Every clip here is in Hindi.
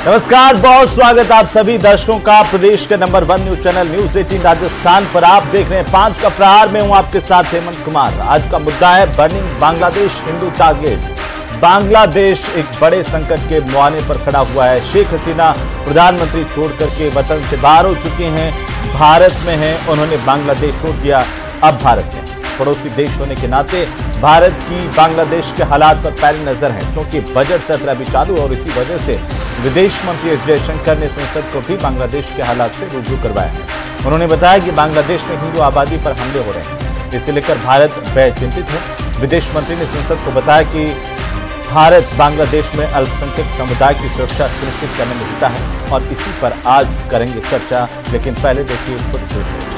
नमस्कार, बहुत स्वागत आप सभी दर्शकों का प्रदेश के number 1 news channel news 18 Rajasthan पर। आप देख रहे हैं 5 का प्रहार में हूं आपके साथ हेमंत कुमार। आज का मुद्दा है बर्निंग बांग्लादेश हिंदू टारगेट। बांग्लादेश एक बड़े संकट के मुहाने पर खड़ा हुआ है। शेख हसीना प्रधानमंत्री छोड़ करके वतन से बाहर हो चुके हैं, भारत में हैं। उन्होंने बांग्लादेश छोड़ दिया, अब भारत में। पड़ोसी देश होने के नाते भारत की बांग्लादेश के हालात पर पैनी नजर है, क्योंकि बजट सत्र अभी चालू और इसी वजह से विदेश मंत्री एस जयशंकर ने संसद को भी बांग्लादेश के हालात से रूबरू करवाया है। उन्होंने बताया कि बांग्लादेश में हिंदू आबादी पर हमले हो रहे हैं, इसे लेकर भारत बेहद चिंतित है। विदेश मंत्री ने संसद को बताया कि भारत बांग्लादेश में अल्पसंख्यक समुदाय की सुरक्षा सुनिश्चित करने में जुटा है और इसी पर आज करेंगे चर्चा। लेकिन पहले देखिए छोटी सी रिपोर्ट।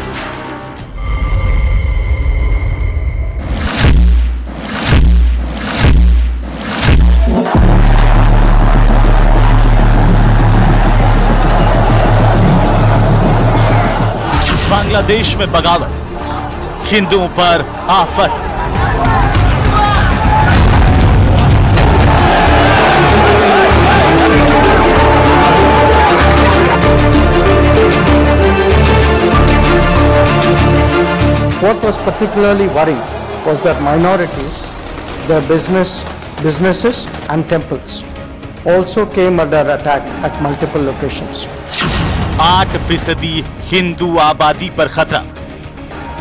बांग्लादेश में बगावत, हिंदुओं पर आफत। What was particularly worrying was that minorities, their businesses and temples also came under attack at multiple locations. 8% Hindu आबादी पर खतरा।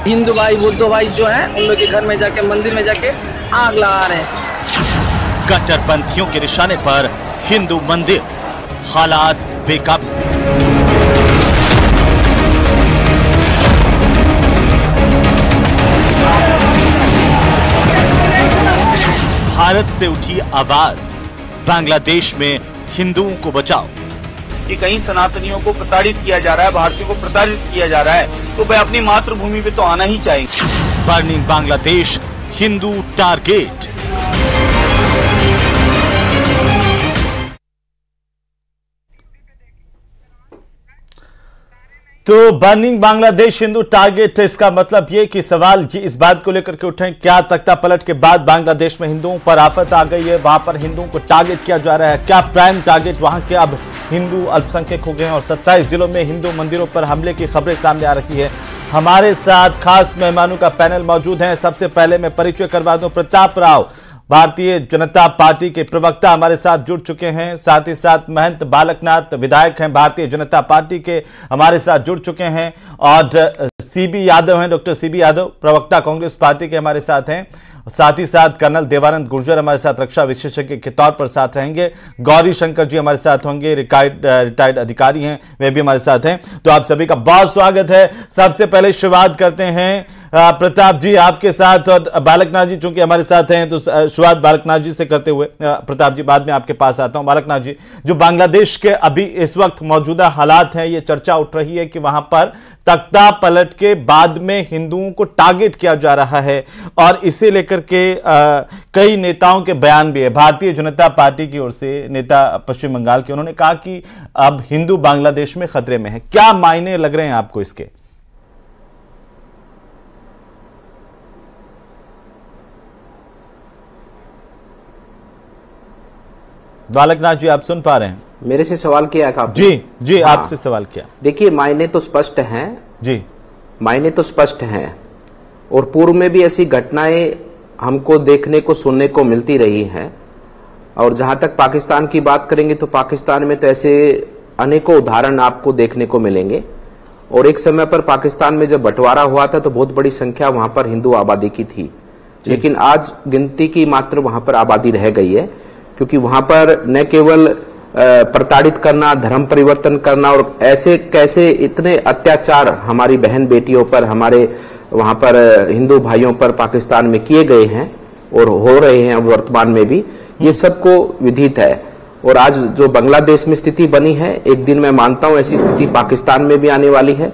हिंदू भाई बुद्ध भाई जो है उन लोग के घर में जाके मंदिर में जाके आग लगा रहे हैं। कट्टरपंथियों के निशाने पर हिंदू मंदिर, हालात बेकाबू। भारत से उठी आवाज, बांग्लादेश में हिंदुओं को बचाओ। कि कहीं सनातनियों को प्रताड़ित किया जा रहा है, भारतीयों को प्रताड़ित किया जा रहा है, तो वह अपनी मातृभूमि पे तो आना ही चाहिए। Burning Bangladesh Hindu target. तो बर्निंग बांग्लादेश हिंदू टारगेट, इसका मतलब ये कि सवाल ये इस बात को लेकर के उठे, क्या तख्ता पलट के बाद बांग्लादेश में हिंदुओं पर आफत आ गई है, वहां पर हिंदुओं को टारगेट किया जा रहा है? क्या प्राइम टारगेट वहां के अब हिंदू अल्पसंख्यक हो गए हैं और 27 जिलों में हिंदू मंदिरों पर हमले की खबरें सामने आ रही है? हमारे साथ खास मेहमानों का पैनल मौजूद है। सबसे पहले मैं परिचय करवा दूं, प्रताप राव भारतीय जनता पार्टी के प्रवक्ता हमारे साथ जुड़ चुके हैं। साथ ही साथ महंत बालकनाथ विधायक हैं, भारतीय जनता पार्टी के, हमारे साथ जुड़ चुके हैं। और सीबी यादव हैं, डॉक्टर सीबी यादव प्रवक्ता कांग्रेस पार्टी के हमारे साथ हैं। साथ ही साथ कर्नल देवानंद गुर्जर हमारे साथ रक्षा विशेषज्ञ के तौर पर साथ रहेंगे। गौरी शंकर जी हमारे साथ होंगे, रिटायर्ड अधिकारी हैं, वे भी हमारे साथ हैं। तो आप सभी का बहुत स्वागत है। सबसे पहले शुरुआत करते हैं प्रताप जी आपके साथ, और बालकनाथ जी चूंकि हमारे साथ हैं तो शुरुआत बालकनाथ जी से करते हुए प्रताप जी बाद में आपके पास आता हूं। बालकनाथ जी, जो बांग्लादेश के अभी इस वक्त मौजूदा हालात हैं, ये चर्चा उठ रही है कि वहां पर तख्ता पलट के बाद में हिंदुओं को टारगेट किया जा रहा है और इसे लेकर के कई नेताओं के बयान भी है। भारतीय जनता पार्टी की ओर से नेता पश्चिम बंगाल के, उन्होंने कहा कि अब हिंदू बांग्लादेश में खतरे में है। क्या मायने लग रहे हैं आपको इसके? बालकनाथ जी आप सुन पा रहे हैं? मेरे से सवाल किया आपने? जी हाँ। आपसे सवाल किया। देखिए, मायने तो स्पष्ट हैं जी, मायने तो स्पष्ट हैं और पूर्व में भी ऐसी घटनाएं हमको देखने को सुनने को मिलती रही हैं। और जहां तक पाकिस्तान की बात करेंगे तो पाकिस्तान में तो ऐसे अनेकों उदाहरण आपको देखने को मिलेंगे। और एक समय पर पाकिस्तान में जब बंटवारा हुआ था तो बहुत बड़ी संख्या वहां पर हिंदू आबादी की थी, लेकिन आज गिनती की मात्र वहां पर आबादी रह गई है, क्योंकि वहां पर न केवल प्रताड़ित करना, धर्म परिवर्तन करना और ऐसे कैसे इतने अत्याचार हमारी बहन बेटियों पर, हमारे वहां पर हिंदू भाइयों पर पाकिस्तान में किए गए हैं और हो रहे हैं वर्तमान में भी, ये सबको विदित है। और आज जो बांग्लादेश में स्थिति बनी है, एक दिन मैं मानता हूं ऐसी स्थिति पाकिस्तान में भी आने वाली है।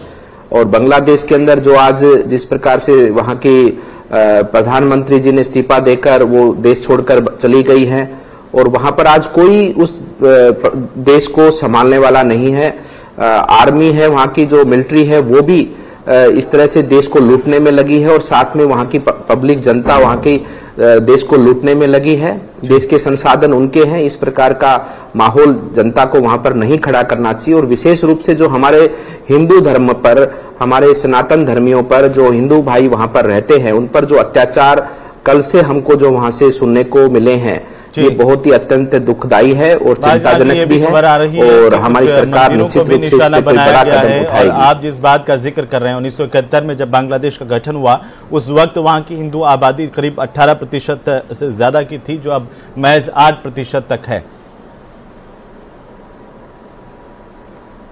और बांग्लादेश के अंदर जो आज जिस प्रकार से वहां की प्रधानमंत्री जी ने इस्तीफा देकर वो देश छोड़कर चली गई है और वहां पर आज कोई उस देश को संभालने वाला नहीं है। आर्मी है, वहां की जो मिलिट्री है वो भी इस तरह से देश को लूटने में लगी है और साथ में वहां की पब्लिक जनता वहां की देश को लूटने में लगी है। देश के संसाधन उनके हैं। इस प्रकार का माहौल जनता को वहां पर नहीं खड़ा करना चाहिए। और विशेष रूप से जो हमारे हिंदू धर्म पर, हमारे सनातन धर्मियों पर, जो हिंदू भाई वहां पर रहते हैं, उन पर जो अत्याचार कल से हमको जो वहां से सुनने को मिले हैं, ये बहुत ही अत्यंत दुखदायी है और चिंताजनक भी है। और हमारी सरकार निश्चित रूप से इस पर कोई बड़ा कदम उठाएगी। आप जिस बात का जिक्र कर रहे हैं, 1971 में जब बांग्लादेश का गठन हुआ, उस वक्त वहां की हिंदू आबादी करीब 18% से ज्यादा की थी, जो अब महज 8% तक है।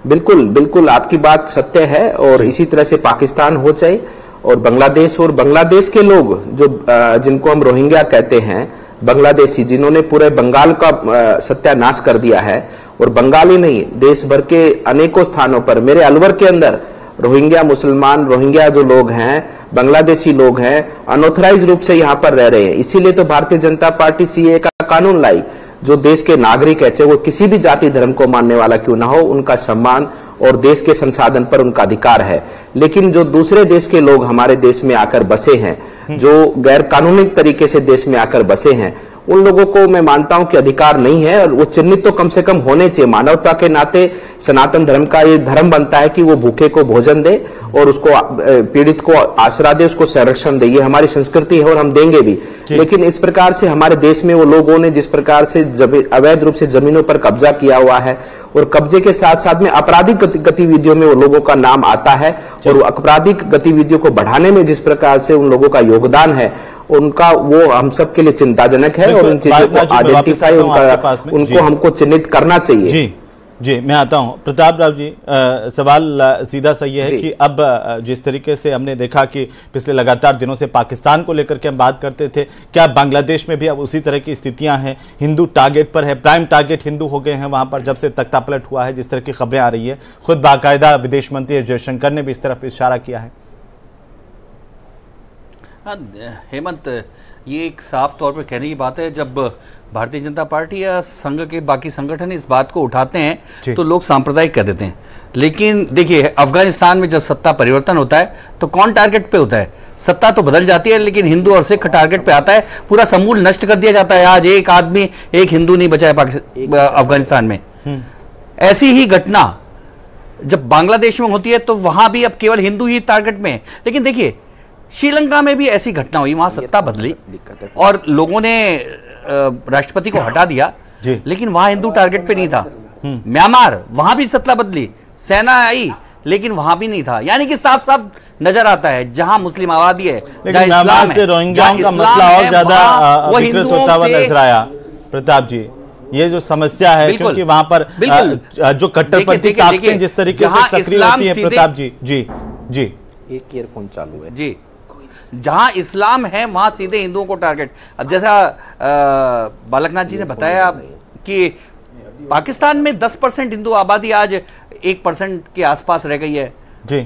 बिल्कुल बिल्कुल, आपकी बात सत्य है। और इसी तरह से पाकिस्तान हो जाए और बांग्लादेश के लोग जो जिनको हम रोहिंग्या कहते हैं, बांग्लादेशी, जिन्होंने पूरे बंगाल का सत्यानाश कर दिया है, और बंगाल ही नहीं, देश भर के अनेकों स्थानों पर, मेरे अलवर के अंदर रोहिंग्या मुसलमान, रोहिंग्या जो लोग हैं, बांग्लादेशी लोग हैं, अनऑथराइज रूप से यहाँ पर रह रहे हैं। इसीलिए तो भारतीय जनता पार्टी सीए का कानून लाई, जो देश के नागरिक है, चाहे वो किसी भी जाति धर्म को मानने वाला क्यों ना हो, उनका सम्मान और देश के संसाधन पर उनका अधिकार है। लेकिन जो दूसरे देश के लोग हमारे देश में आकर बसे हैं, जो गैर कानूनी तरीके से देश में आकर बसे हैं, उन लोगों को मैं मानता हूं कि अधिकार नहीं है। और वो चिन्हित तो कम से कम होने चाहिए। मानवता के नाते सनातन धर्म का ये धर्म बनता है कि वो भूखे को भोजन दे और उसको पीड़ित को आसरा दे, उसको संरक्षण दे। ये हमारी संस्कृति है और हम देंगे भी। लेकिन इस प्रकार से हमारे देश में वो लोगों ने जिस प्रकार से अवैध रूप से जमीनों पर कब्जा किया हुआ है, और कब्जे के साथ साथ में आपराधिक गतिविधियों में वो लोगों का नाम आता है, और आपराधिक गतिविधियों को बढ़ाने में जिस प्रकार से उन लोगों का योगदान है, उनका वो हम सब के लिए चिंताजनक है। और उन चीजों को आइडेंटिफाई, उनको हमको चिन्हित करना चाहिए। जी, मैं आता हूं प्रताप राव जी। सवाल सीधा सा ये है कि अब जिस तरीके से हमने देखा कि पिछले लगातार दिनों से पाकिस्तान को लेकर के हम बात करते थे, क्या बांग्लादेश में भी अब उसी तरह की स्थितियां हैं? हिंदू टारगेट पर है, प्राइम टारगेट हिंदू हो गए हैं वहां पर, जब से तख्तापलट हुआ है, जिस तरह की खबरें आ रही है। खुद बाकायदा विदेश मंत्री जयशंकर ने भी इस तरफ इशारा किया है। हेमंत, ये एक साफ तौर पर कहने की बात है। जब भारतीय जनता पार्टी या संघ के बाकी संगठन इस बात को उठाते हैं तो लोग सांप्रदायिक कह देते हैं। लेकिन देखिए, अफगानिस्तान में जब सत्ता परिवर्तन होता है तो कौन टारगेट पे होता है? सत्ता तो बदल जाती है, लेकिन हिंदू और सिख टारगेट पे आता है। पूरा समूल नष्ट कर दिया जाता है। आज एक आदमी, एक हिंदू नहीं बचा है अफगानिस्तान में। ऐसी ही घटना जब बांग्लादेश में होती है तो वहां भी अब केवल हिंदू ही टारगेट में है। लेकिन देखिए, श्रीलंका में भी ऐसी घटना हुई, वहां सत्ता बदली और लोगों ने राष्ट्रपति को हटा दिया, लेकिन वहां हिंदू टारगेट पे नहीं था। म्यांमार, वहां भी सत्ता बदली, सेना आई, लेकिन वहां भी नहीं था। यानी कि साफ साफ नजर आता है, जहां मुस्लिम आबादी है, जहां इस्लाम है, रोहिंग्याओं का मसला और ज्यादा विकृत होता हुआ नजर आया। प्रताप जी, ये जो समस्या है, क्योंकि वहां पर जो कट्टरपंथी ताकतें जिस तरीके से सक्रिय होती है, प्रताप जी जी एक ईयरफोन चालू है जी, जहां इस्लाम है वहां सीधे हिंदुओं को टारगेट। अब जैसा बालकनाथ जी ने बताया कि पाकिस्तान में 10% हिंदू आबादी आज 1% के आसपास रह गई है।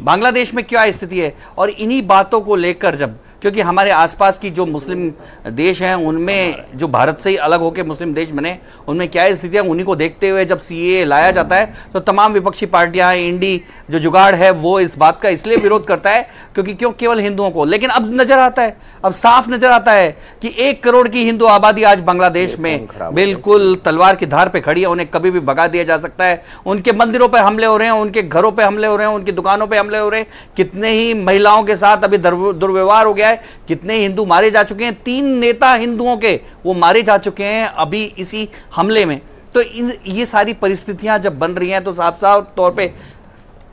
बांग्लादेश में क्या स्थिति है? और इन्हीं बातों को लेकर, जब क्योंकि हमारे आसपास की जो मुस्लिम देश हैं, उनमें जो भारत से ही अलग होकर मुस्लिम देश बने, उनमें क्या स्थिति है, उन्हीं को देखते हुए जब सीएए लाया जाता है तो तमाम विपक्षी पार्टियां, इंडी जो जुगाड़ है, वो इस बात का इसलिए विरोध करता है क्योंकि क्यों केवल हिंदुओं को। लेकिन अब नजर आता है, अब साफ नजर आता है कि 1 करोड़ की हिंदू आबादी आज बांग्लादेश में बिल्कुल तलवार की धार पर खड़ी है। उन्हें कभी भी भगा दिया जा सकता है। उनके मंदिरों पर हमले हो रहे हैं, उनके घरों पर हमले हो रहे हैं, उनकी दुकानों पर हमले हो रहे हैं। कितने ही महिलाओं के साथ अभी दुर्व्यवहार हो गया है, कितने हिंदू मारे जा चुके हैं। 3 नेता हिंदुओं के वो मारे जा चुके हैं अभी इसी हमले में। तो ये सारी परिस्थितियां जब बन रही हैं तो साफ साफ तौर पे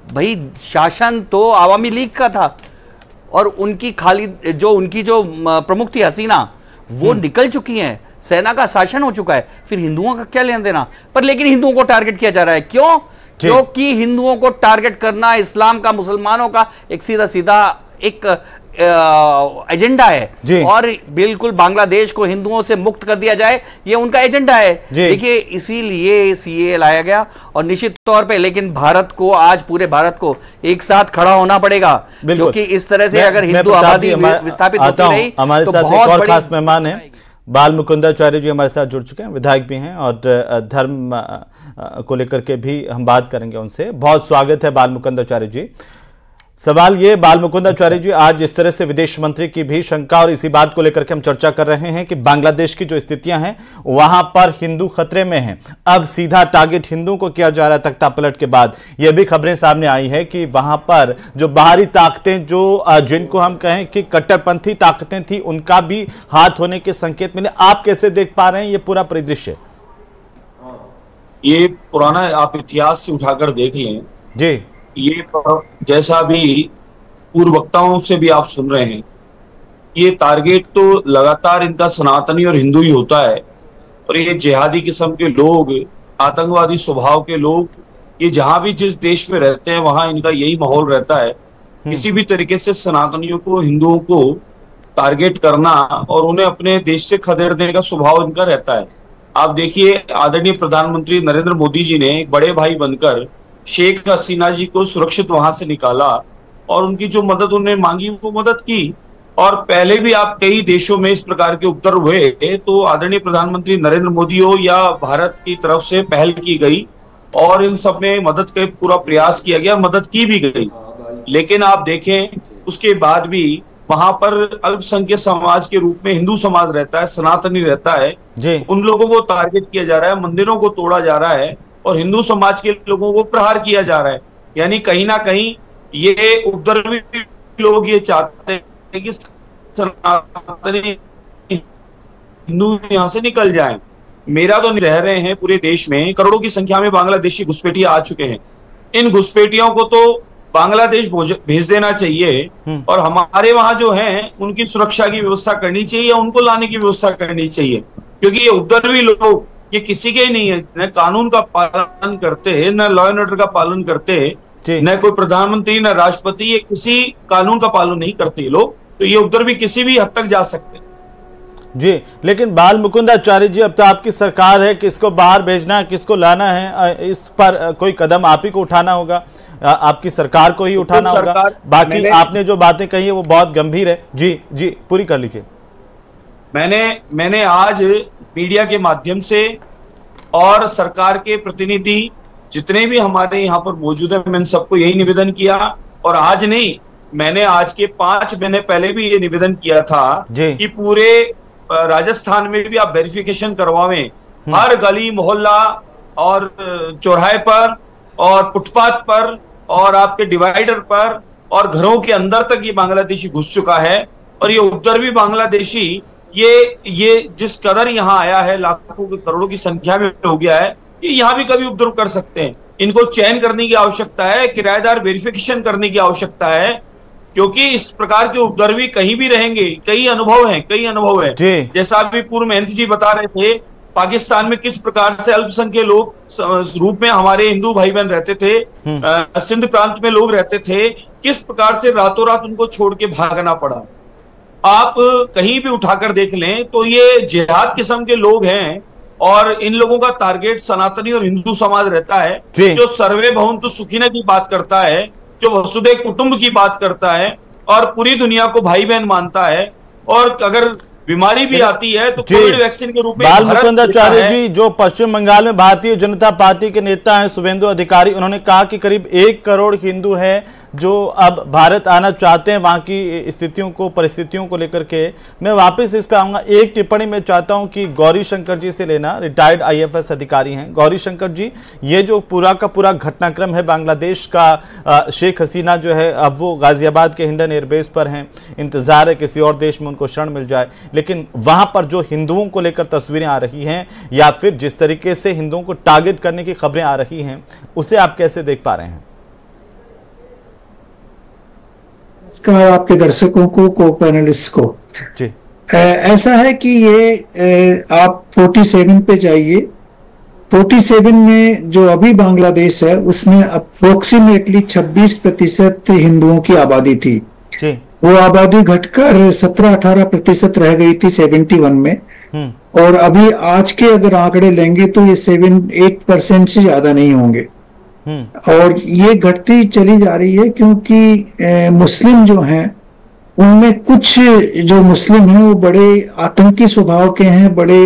भाई शासन तो आवामी लीग का था, और उनकी उनकी जो प्रमुख थी हसीना, वो निकल चुकी हैं। सेना का शासन हो चुका है, फिर हिंदुओं का क्या लेना देना? पर लेकिन हिंदुओं को टारगेट किया जा रहा है। क्यों? क्योंकि हिंदुओं को टारगेट करना इस्लाम का, मुसलमानों का एक सीधा एक एजेंडा है। और बिल्कुल बांग्लादेश को हिंदुओं से मुक्त कर दिया जाए, ये उनका एजेंडा है। देखिए, इसीलिए सीए लाया गया। और निश्चित तौर पे लेकिन भारत को, आज पूरे भारत को एक साथ खड़ा होना पड़ेगा, क्योंकि इस तरह से अगर हिंदू आबादी विस्थापित होती रही, हमारे साथ एक और खास मेहमान है बाल मुकुंदाचार्य जी, हमारे साथ जुड़ चुके हैं, विधायक भी हैं और धर्म को लेकर के भी हम बात करेंगे उनसे। बहुत स्वागत है बाल मुकुंदाचार्य जी। सवाल ये बाल मुकुंदाचार्य जी, आज इस तरह से विदेश मंत्री की भी शंका और इसी बात को लेकर के हम चर्चा कर रहे हैं कि बांग्लादेश की जो स्थितियां हैं वहां पर हिंदू खतरे में हैं। अब सीधा टारगेट हिंदू को किया जा रहा है तख्ता पलट के बाद। यह भी खबरें सामने आई है कि वहां पर जो बाहरी ताकतें, जो जिनको हम कहें कि कट्टरपंथी ताकतें थी, उनका भी हाथ होने के संकेत मिले। आप कैसे देख पा रहे हैं ये पूरा परिदृश्य? ये पुराना आप इतिहास से उठाकर देख लें जी, ये जैसा भी पूर्व वक्ताओं से भी आप सुन रहे हैं, ये टारगेट तो लगातार इनका सनातनी और हिंदू ही होता है। और ये जिहादी किस्म के लोग, आतंकवादी स्वभाव के लोग, ये जहां भी जिस देश में रहते हैं वहां इनका यही माहौल रहता है। किसी भी तरीके से सनातनियों को, हिंदुओं को टारगेट करना और उन्हें अपने देश से खदेड़ने का स्वभाव इनका रहता है। आप देखिए, आदरणीय प्रधानमंत्री नरेंद्र मोदी जी ने एक बड़े भाई बनकर शेख हसीना जी को सुरक्षित वहां से निकाला और उनकी जो मदद उन्हें मांगी वो मदद की। और पहले भी आप कई देशों में इस प्रकार के उपद्रव हुए तो आदरणीय प्रधानमंत्री नरेंद्र मोदी हो या भारत की तरफ से पहल की गई और इन सब में मदद का पूरा प्रयास किया गया, मदद की भी गई। लेकिन आप देखें उसके बाद भी वहां पर अल्पसंख्यक समाज के रूप में हिंदू समाज रहता है, सनातनी रहता है जी। उन लोगों को टारगेट किया जा रहा है, मंदिरों को तोड़ा जा रहा है और हिंदू समाज के लोगों को प्रहार किया जा रहा है। यानी कहीं ना कहीं ये उपद्रवी लोग ये चाहते हैं कि सनातनी हिंदू यहाँ से निकल जाएं। मेरा तो रह रहे हैं पूरे देश में करोड़ों की संख्या में बांग्लादेशी घुसपैठिए आ चुके हैं। इन घुसपैठियों को तो बांग्लादेश भेज देना चाहिए और हमारे वहां जो हैं उनकी सुरक्षा की व्यवस्था करनी चाहिए या उनको लाने की व्यवस्था करनी चाहिए, क्योंकि ये उपद्रवी लोग ये किसी के ही नहीं है, न कानून का पालन करते, न लॉ एंड ऑर्डर का पालन करते, न कोई प्रधानमंत्री न राष्ट्रपति, ये किसी कानून का पालन नहीं करते लोग। तो ये उपद्रवी किसी भी हद तक जा सकते हैं जी। लेकिन बाल मुकुंदाचार्य जी, अब तो आपकी सरकार है, किसको बाहर भेजना है, किसको लाना है, इस पर कोई कदम आप ही को उठाना होगा, आपकी सरकार को ही उठाना होगा। बाकी आपने जो बातें कही है वो बहुत गंभीर है। जी जी, पूरी कर लीजिए। मैंने आज मीडिया के माध्यम से और सरकार के प्रतिनिधि जितने भी हमारे यहाँ पर मौजूद है, मैंने सबको यही निवेदन किया। और आज नहीं, मैंने आज के 5 महीने पहले भी ये निवेदन किया था कि पूरे राजस्थान में भी आप वेरिफिकेशन करवावें, हर गली मोहल्ला और चौराहे पर और फुटपाथ पर और आपके डिवाइडर पर और घरों के अंदर तक ये बांग्लादेशी घुस चुका है। और ये उपद्रवी बांग्लादेशी ये जिस कदर यहाँ आया है, लाखों के करोड़ों की संख्या में हो गया है, ये यहाँ भी कभी उपद्रव कर सकते हैं। इनको चयन करने की आवश्यकता है, किराएदार वेरिफिकेशन करने की आवश्यकता है, क्योंकि इस प्रकार के उपद्रवी कहीं भी रहेंगे। कई अनुभव हैं जैसा अभी पूर्व महंत जी बता रहे थे, पाकिस्तान में किस प्रकार से अल्पसंख्यक लोग रूप में हमारे हिंदू भाई बहन रहते थे, सिंध प्रांत में लोग रहते थे, किस प्रकार से रातों रात उनको छोड़ के भागना पड़ा। आप कहीं भी उठाकर देख लें तो ये जिहाद किस्म के लोग हैं और इन लोगों का टारगेट सनातनी और हिंदू समाज रहता है, जो सर्वे भवन्तु सुखिनः की बात करता है, जो वसुधैव कुटुंब की बात करता है और पूरी दुनिया को भाई बहन मानता है। और अगर बीमारी भी आती है तो कोविड वैक्सीन के रूप में बाल मुकुंदाचार्य जी, जो पश्चिम बंगाल में भारतीय जनता पार्टी के नेता हैं शुभेंदु अधिकारी, उन्होंने कहा कि करीब 1 करोड़ हिंदू हैं जो अब भारत आना चाहते हैं। वहां की स्थितियों को, परिस्थितियों को लेकर के मैं वापस इस पे आऊंगा। एक टिप्पणी मैं चाहता हूं कि गौरी शंकर जी से लेना, रिटायर्ड IAS अधिकारी हैं। गौरी शंकर जी, ये जो पूरा का पूरा घटनाक्रम है बांग्लादेश का, शेख हसीना जो है अब वो गाजियाबाद के हिंडन एयरबेस पर हैं, इंतजार है किसी और देश में उनको शरण मिल जाए, लेकिन वहां पर जो हिंदुओं को लेकर तस्वीरें आ रही हैं या फिर जिस तरीके से हिंदुओं को टारगेट करने की खबरें आ रही हैं, उसे आप कैसे देख पा रहे हैं? का आपके दर्शकों को पैनलिस्ट को जी, ऐसा है कि ये आप 47 पे जाइए। 47 में जो अभी बांग्लादेश है उसमें अप्रोक्सीमेटली 26% हिंदुओं की आबादी थी जी। वो आबादी घटकर 17-18% रह गई थी 71 में। और अभी आज के अगर आंकड़े लेंगे तो ये 7-8% से ज्यादा नहीं होंगे। और ये घटती चली जा रही है क्योंकि मुस्लिम जो हैं उनमें कुछ जो मुस्लिम हैं वो बड़े आतंकी स्वभाव के हैं, बड़े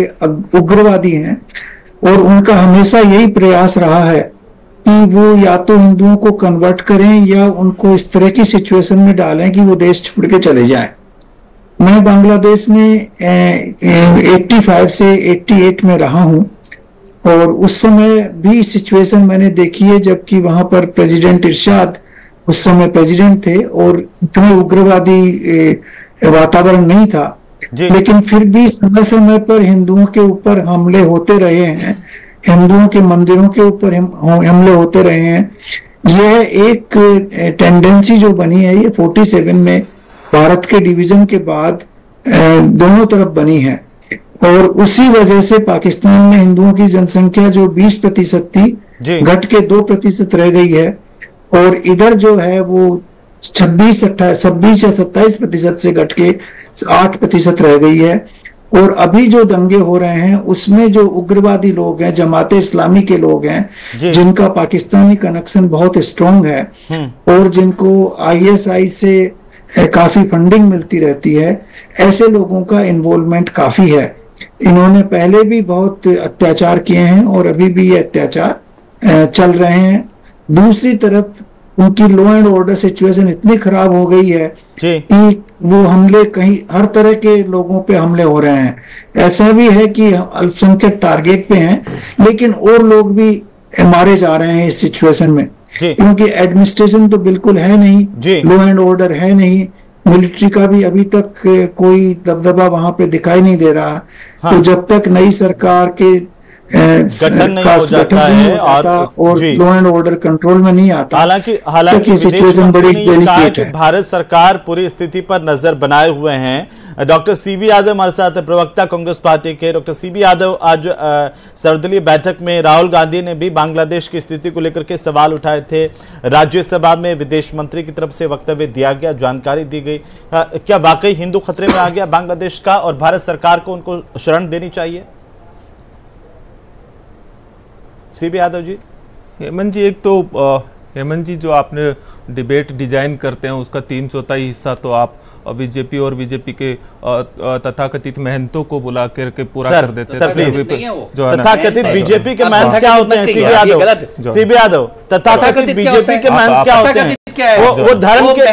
उग्रवादी हैं और उनका हमेशा यही प्रयास रहा है कि वो या तो हिंदुओं को कन्वर्ट करें या उनको इस तरह की सिचुएशन में डालें कि वो देश छोड़ के चले जाएं। मैं बांग्लादेश में 85 से 88 में रहा हूं और उस समय भी सिचुएशन मैंने देखी है, जबकि वहां पर प्रेसिडेंट इरशाद उस समय प्रेसिडेंट थे और इतने उग्रवादी वातावरण नहीं था, लेकिन फिर भी समय समय पर हिंदुओं के ऊपर हमले होते रहे हैं, हिंदुओं के मंदिरों के ऊपर हमले होते रहे हैं। यह एक टेंडेंसी जो बनी है ये 47 में भारत के डिवीजन के बाद दोनों तरफ बनी है और उसी वजह से पाकिस्तान में हिंदुओं की जनसंख्या जो 20% थी घट के 2% रह गई है और इधर जो है वो 26 या 27% से घट के 8% रह गई है। और अभी जो दंगे हो रहे हैं उसमें जो उग्रवादी लोग हैं, जमाते इस्लामी के लोग हैं, जिनका पाकिस्तानी कनेक्शन बहुत स्ट्रांग है और जिनको ISI से काफी फंडिंग मिलती रहती है, ऐसे लोगों का इन्वॉल्वमेंट काफी है। इन्होंने पहले भी बहुत अत्याचार किए हैं और अभी भी ये अत्याचार चल रहे हैं। दूसरी तरफ उनकी लॉ एंड ऑर्डर सिचुएशन इतनी खराब हो गई है कि वो हमले कहीं हर तरह के लोगों पे हमले हो रहे हैं। ऐसा भी है कि अल्पसंख्यक टारगेट पे हैं, लेकिन और लोग भी मारे जा रहे हैं इस सिचुएशन में, क्योंकि एडमिनिस्ट्रेशन तो बिल्कुल है नहीं, लॉ एंड ऑर्डर है नहीं, मिलिट्री का भी अभी तक कोई दबदबा वहां पे दिखाई नहीं दे रहा। तो जब तक नई सरकार के गठन नहीं हो जाता है और लॉ एंड ऑर्डर कंट्रोल में नहीं आता, हालांकि सिचुएशन बड़ी डेलिकेट है। भारत सरकार पूरी स्थिति पर नजर बनाए हुए हैं। डॉक्टर सीबी यादव हमारे साथ, प्रवक्ता कांग्रेस पार्टी के। डॉक्टर सीबी यादव, आज सर्वदलीय बैठक में राहुल गांधी ने भी बांग्लादेश की स्थिति को लेकर के सवाल उठाए थे। राज्यसभा में विदेश मंत्री की तरफ से वक्तव्य दिया गया, जानकारी दी गई। क्या वाकई हिंदू खतरे में आ गया बांग्लादेश का और भारत सरकार को उनको शरण देनी चाहिए? सीबी यादव जी। हेमंत जी, एक तो हेमंत जी जो आपने डिबेट डिजाइन करते हैं उसका 3/4 हिस्सा तो आप बीजेपी और बीजेपी के तथाकथित महंतों को बुला करके पूरा कर देते हैं। जो तथाकथित बीजेपी के महंत क्या होते हैं? सीबी यादव, तथाकथित बीजेपी के महंत क्या होते हैं? वो धर्म के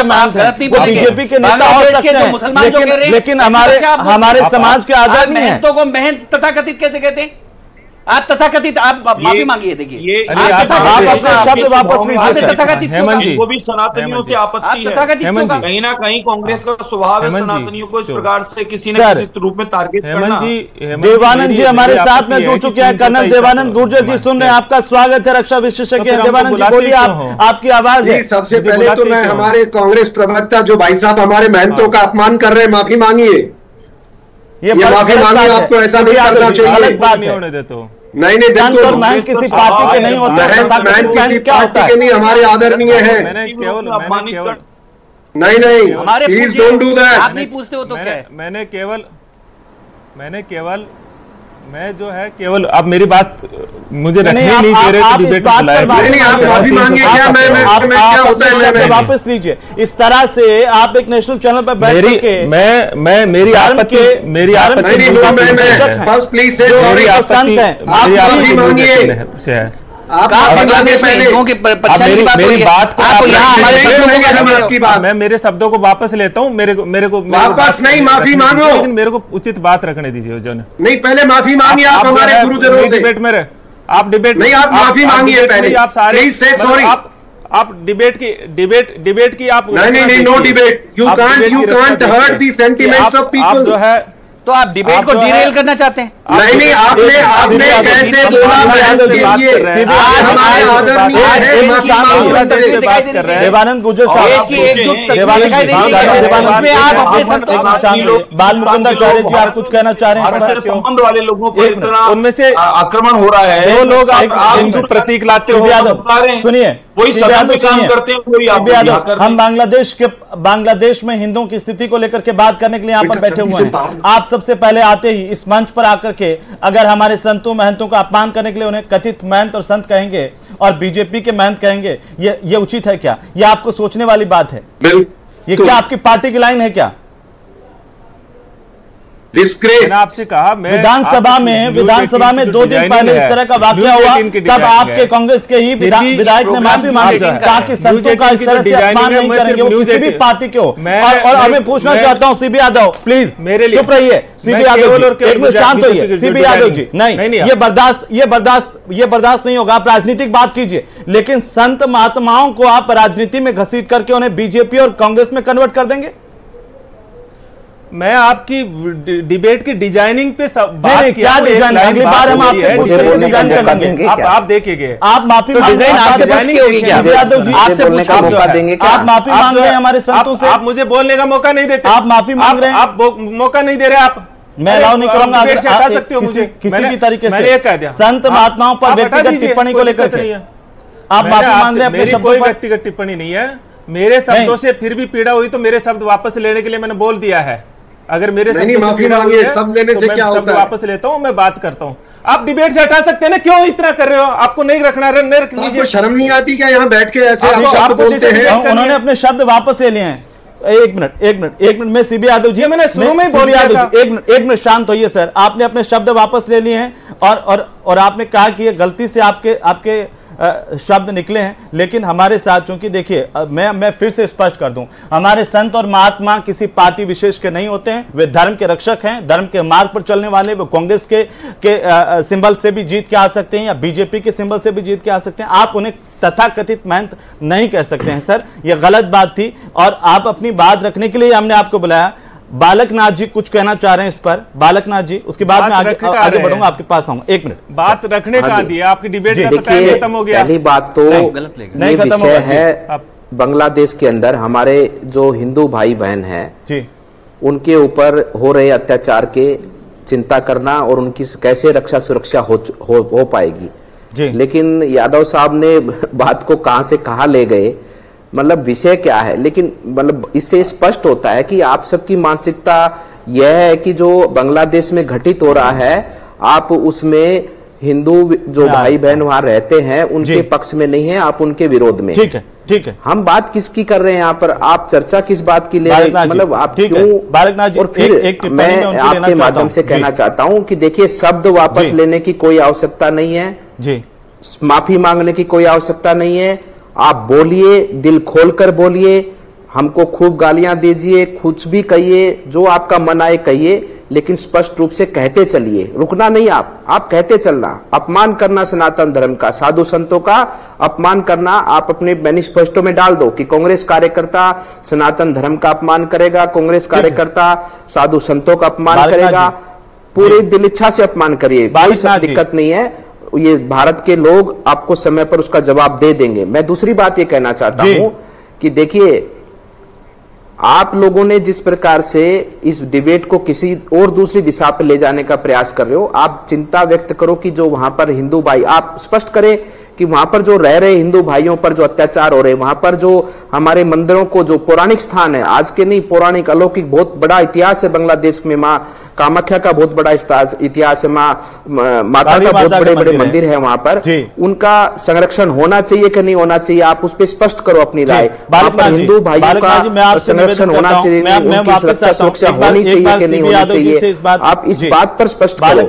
महंत हैं, वो बीजेपी के नेता हो सकते हैं, लेकिन हमारे समाज के आजाद नहीं है। महंतों को महंत तथाकथित कैसे कहते हैं? आप तथाकथित, आप माफी मांगिए। देखिए, आप अपने शब्द वापस लीजिए। वो भी सनातनियों से आपत्ति है, कहीं ना कहीं कांग्रेस का स्वभाव है सनातनियों को इस प्रकार से किसी न किसी रूप में टारगेट करना। देवानंद जी हमारे साथ में जुड़ चुके हैं, कर्नल देवानंद गुर्जर जी सुन रहे हैं, आपका स्वागत है। रक्षा विशेषज्ञ देवानंद जी बोलिए, आपकी आवाज है। सबसे पहले तो मैं हमारे कांग्रेस प्रवक्ता जो भाई साहब हमारे महंतों का अपमान कर रहे हैं, माफी मांगिए। ये माफी मांगिए, आपको ऐसा नहीं करना चाहिए। नहीं संत और महंत किसी पार्टी के नहीं होते, किसी पार्टी के नहीं, हमारे आदरणीय हैं। नहीं, प्लीज डोंट डू दैट। आप नहीं पूछते हो तो क्या है? मैं जो है केवल आप मेरी बात मुझे रखनी नहीं दे रहे, डिबेट में बुलाया। नहीं, आप माफी मांगिए। क्या होता है? मैं वापस लीजिए। इस तरह से आप एक नेशनल चैनल पर बैठ के मेरी आपत्ति प्लीज संत है, आप माफी मांगिए। बांग्लादेश में हिंदुओं की परेशानी मेरी बात को आप यहाँ की बात, मैं मेरे शब्दों को वापस लेता हूँ। मेरे को वापस नहीं, माफी मांगो। लेकिन मेरे को उचित बात रखने दीजिए। जो नहीं, पहले माफी मांगिए आप हमारे गुरुजनों से। डिबेट में आप डिबेट नहीं, आप माफी मांगिए पहले। आप सारे प्लीज से सॉरी। आप डिबेट की आप नहीं, no debate. You can't hurt the sentiments of people. जो है तो आप डिबेट को डिरेल करना चाहते हैं? नहीं, आपने कैसे बोला? देवानंद गुर्जर साहब, बाल मुकुंदाचार्य जी, आप कुछ कहना चाह रहे हैं? संबंध वाले लोगों पर इतना उनमें से आक्रमण हो रहा है, जो लोग आप प्रतीक लाते हो, सुनिए, वही सदन में काम करते हैं। हम बांग्लादेश में हिंदुओं की स्थिति को लेकर के बात करने के लिए यहाँ पर बैठे हुए हैं। आप सबसे पहले आते ही इस मंच पर आकर के अगर हमारे संतों महंतों का अपमान करने के लिए उन्हें कथित महंत और संत कहेंगे और बीजेपी के महंत कहेंगे, ये उचित है क्या? ये आपको सोचने वाली बात है? ये क्या आपकी पार्टी की लाइन है क्या? डिस्ग्रेस। मैंने आपसे कहा विधानसभा में 2 दिन पहले इस तरह का वाकया हुआ, तब आपके कांग्रेस के ही विधायक ने माफी मांगी, कहा कि संतों का इस तरह से अपमान नहीं करेंगे, वो किसी भी पार्टी के हो। और हमें पूछना चाहता हूं सीबी यादव, प्लीज मेरे लिए चुप रहिए। सीबी यादव जी, एक मिनट शांत होइए। सीबी यादव जी, नहीं, ये बर्दाश्त नहीं होगा। आप राजनीतिक बात कीजिए, लेकिन संत महात्माओं को आप राजनीति में घसीट करके उन्हें बीजेपी और कांग्रेस में कन्वर्ट कर देंगे? मैं आपकी डिबेट की डिजाइनिंग पे बात क्या डिजाइन? अगली बार हम आपसे पूछेंगे डिजाइन करेंगे। आप देखिए, आप माफी डिजाइन आपसे पूछनी होगी क्या? यादव जी, आपसे पूछने का मौका देंगे क्या? आप माफी मांग रहे हैं हमारे संतों से। आप मुझे बोलने का मौका नहीं देते। आप माफी मांग रहे हैं, आप मौका नहीं दे रहे। आप मैं अलाउ नहीं करूंगा हटा सकते हो मुझे किसी भी तरीके से। मैंने ये कह दिया, संत महात्माओं पर व्यक्तिगत टिप्पणी को लेकर आप माफी मांग रहे हैं। मेरी कोई व्यक्तिगत टिप्पणी नहीं है। मेरे शब्दों से फिर भी पीड़ा हुई तो मेरे शब्द वापस लेने के लिए मैंने बोल दिया है। अगर मेरे नहीं माफी मांगी है, सब लेने से क्या होता है? वापस लेता हूं, मैं बात करता हूं। आप डिबेट से हटा सकते हैं ना, क्यों इतना कर रहे हो? आपको नहीं रखना रख लीजिए। आपको शर्म नहीं आती क्या यहाँ बैठ के ऐसे आप शब्द बोलते हैं? उन्होंने अपने शब्द वापस ले लिए हैं। एक मिनट मैं सीबी यादव जी, मैंने शुरू में बोल दिया था। एक मिनट शांत होइए सर। आपने अपने शब्द वापस ले लिए हैं और आपने कहा कि ये गलती से आपके शब्द निकले हैं, लेकिन हमारे साथ, चूंकि देखिए मैं फिर से स्पष्ट कर दूं, हमारे संत और महात्मा किसी पार्टी विशेष के नहीं होते हैं। वे धर्म के रक्षक हैं, धर्म के मार्ग पर चलने वाले। वो कांग्रेस के सिंबल से भी जीत के आ सकते हैं या बीजेपी के सिंबल से भी जीत के आ सकते हैं। आप उन्हें तथाकथित महंत नहीं कह सकते हैं सर, यह गलत बात थी। और आप अपनी बात रखने के लिए हमने आपको बुलाया। बालकनाथ जी कुछ कहना चाह रहे हैं इस पर। बालकनाथ जी, उसके बाद में आगे बढ़ूंगा, आपके पास आऊंगा। एक मिनट, बात रखने का दिया, आपकी डिबेट खत्म हो गया। पहली बात तो ये विषय है, बांग्लादेश के अंदर हमारे जो हिंदू भाई बहन हैं उनके ऊपर हो रहे अत्याचार के चिंता करना और उनकी कैसे रक्षा सुरक्षा हो पाएगी। लेकिन यादव साहब ने बात को कहां से कहां ले गए, मतलब विषय क्या है। लेकिन मतलब इससे स्पष्ट होता है कि आप सबकी मानसिकता यह है कि जो बांग्लादेश में घटित हो रहा है, आप उसमें हिंदू जो भाई बहन वहां रहते हैं उनके पक्ष में नहीं है, आप उनके विरोध में। ठीक है। हम बात किसकी कर रहे हैं यहाँ पर? आप चर्चा किस बात की ले रहे हैं? मतलब आप क्यों? बालकनाथ जी, और फिर मैं आपके माध्यम से कहना चाहता हूँ कि देखिए, शब्द वापस लेने की कोई आवश्यकता नहीं है जी, माफी मांगने की कोई आवश्यकता नहीं है। आप बोलिए, दिल खोलकर बोलिए, हमको खूब गालियां दीजिए, कुछ भी कहिए, जो आपका मन आए कहिए, लेकिन स्पष्ट रूप से कहते चलिए, रुकना नहीं। आप कहते चलना। अपमान करना सनातन धर्म का, साधु संतों का अपमान करना, आप अपने मैनिफेस्टो में डाल दो कि कांग्रेस कार्यकर्ता सनातन धर्म का अपमान करेगा, कांग्रेस कार्यकर्ता साधु संतों का अपमान करेगा। पूरी दिल इच्छा से अपमान करिए, कोई दिक्कत नहीं है। ये भारत के लोग आपको समय पर उसका जवाब दे देंगे। मैं दूसरी बात ये कहना चाहता हूं कि देखिए, आप लोगों ने जिस प्रकार से इस डिबेट को किसी और दूसरी दिशा पर ले जाने का प्रयास कर रहे हो, आप चिंता व्यक्त करो कि जो वहां पर हिंदू भाई, आप स्पष्ट करें कि वहां पर जो रह रहे हिंदू भाइयों पर जो अत्याचार हो रहे, वहां पर जो हमारे मंदिरों को, जो पौराणिक स्थान है, आज के नहीं, पौराणिक अलौकिक बहुत बड़ा इतिहास है बांग्लादेश में। माँ कामाख्या का बहुत बड़ा इतिहास है, माता का बहुत बड़े बड़े मंदिर है वहां पर, उनका संरक्षण होना चाहिए कि नहीं होना चाहिए, आप उस पर स्पष्ट करो अपनी राय। हिंदू भाइयों का संरक्षण होना चाहिए, उनकी सुरक्षा सुरक्षा होनी चाहिए कि नहीं होनी चाहिए, आप इस बात पर स्पष्ट करो।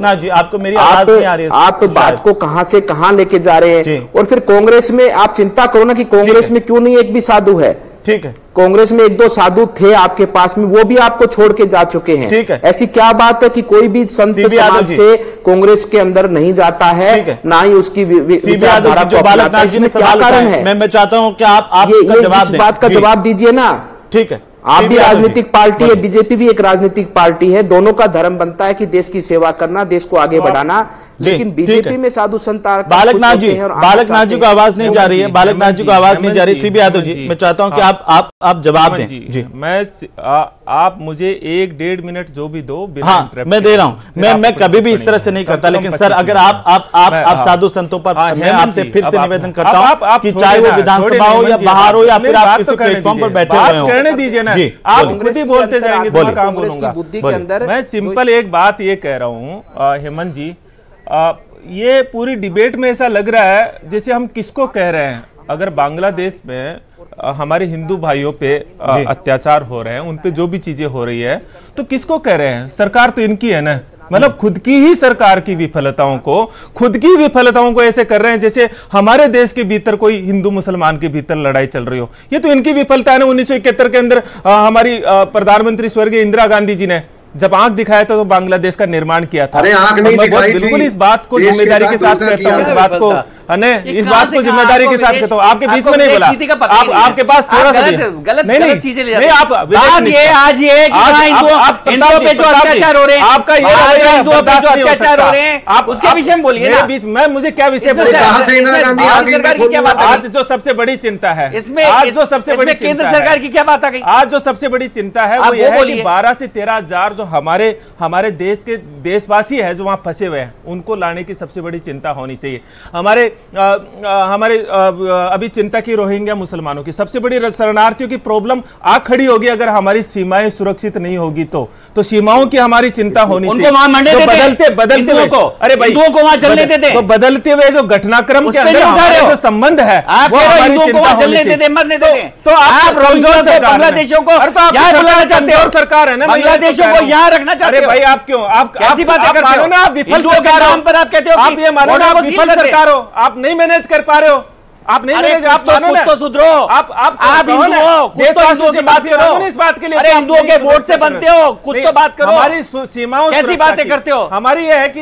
आप बात को कहां से कहां लेके जा रहे हैं। और फिर कांग्रेस में आप चिंता करो ना कि कांग्रेस में क्यों नहीं एक भी साधु है। ठीक है, कांग्रेस में 1-2 साधु थे आपके पास में, वो भी आपको छोड़ के जा चुके हैं। ठीक है, ऐसी क्या बात है कि कोई भी संत समाज से कांग्रेस के अंदर नहीं जाता है, ना ही उसकी विचारधारा को अपनाता है। इसमें क्या कारण है? मैं चाहता हूं कि आप इस बात का जवाब दीजिए ना। ठीक है, आप भी राजनीतिक पार्टी है, बीजेपी भी एक राजनीतिक पार्टी है, दोनों का धर्म बनता है कि देश की सेवा करना, देश को आगे बढ़ाना। लेकिन बीजेपी में साधु संत बालकनाथ जी को आवाज नहीं जा रही है, बालकनाथ जी को आवाज नहीं जा रही। सीबी यादव जी, मैं चाहता हूं कि आप जवाब दें जी। आप मुझे 1-1.5 मिनट जो भी दो, मैं दे रहा हूं। मैं कभी भी इस तरह से नहीं करता, लेकिन सर अगर आप साधु संतों पर, मैं आपसे फिर से निवेदन करता हूं कि चाहे वो विधानसभा हो या बाहर हो या फिर आप किसी प्लेटफॉर्म पर बैठे हुए हो, करने दीजिए ना। आप खुद ही बोलते जाएंगे तो मैं काम बोलूंगा। मैं सिंपल एक बात ये कह रहा हूं हेमंत जी, ये पूरी डिबेट में ऐसा लग रहा है जैसे हम किसको कह रहे हैं। अगर बांग्लादेश में हमारे हिंदू भाइयों पे अत्याचार हो रहे हैं, उन पे जो भी चीजें हो रही है, तो किसको कह रहे हैं? सरकार तो इनकी है ना। मतलब खुद की ही सरकार की विफलताओं को ऐसे कर रहे हैं जैसे हमारे देश के भीतर कोई हिंदू मुसलमान के भीतर लड़ाई चल रही हो। ये तो इनकी विफलता है ना। 1971 के अंदर हमारी प्रधानमंत्री स्वर्गीय इंदिरा गांधी जी ने जब आंख दिखाया था तो बांग्लादेश का निर्माण किया था। अरे आंख नहीं दिखाई, बिल्कुल इस बात को जिम्मेदारी के साथ कहता हूँ, इस बात को जिम्मेदारी के साथ कहता हूँ। आपके बीच में नहीं बोला, आपके पास थोड़ा सा गलत चीजें ले आप आज ये हिंदुओं पे जो अत्याचार हो रहे हैं, आपका ये हिंदुओं पे जो अत्याचार हो रहे हैं आप उसके विषय में बोलिए ना। बीच में मुझे क्या विषय सरकार की क्या बात है? आज जो सबसे बड़ी चिंता है इसमें, आज जो सबसे बड़ी केंद्र सरकार की क्या बात आ गई? आज जो सबसे बड़ी चिंता है वो ये है कि 12 से 13 हजार जो हमारे देश के देशवासी है जो वहां फंसे हुए हैं, उनको लाने की सबसे बड़ी चिंता होनी चाहिए। हमारे अभी चिंता की रोहिंग्या मुसलमानों की, सबसे बड़ी शरणार्थियों की प्रॉब्लम आ खड़ी होगी अगर हमारी सीमाएं सुरक्षित नहीं होगी तो सीमाओं की हमारी चिंता होनी चाहिए। उनको वहां मरने देते, बदलते हुए को, अरे भाई हिंदुओं को वहां चलने देते, तो बदलते हुए जो घटनाक्रम के अंदर हमारे जो संबंध है वो हिंदुओं को वहां चलने देते, मरने देते। तो आप बांग्लादेशों को यहाँ बुलाना चाहते हो, सरकार है ना, बांग्लादेशों को यहाँ रखना चाहते हो। भाई आप क्यों, आप कैसी बातें करते हो? आप विफल सरकार हो, पर आप कहते हो आप ये मानो ना, आप विफल सरकार हो, आप नहीं मैनेज कर पा रहे हो, आप नहीं मैनेज, आप मानो ना, तो सुधरो। आप हिंदू हो, कुछ तो हिंदुओं की बात करो। इस बात के लिए अरे हिंदुओं के वोट से बनते हो, कुछ तो बात करो। हमारी सीमाओं, कैसी बातें करते हो? हमारी ये है कि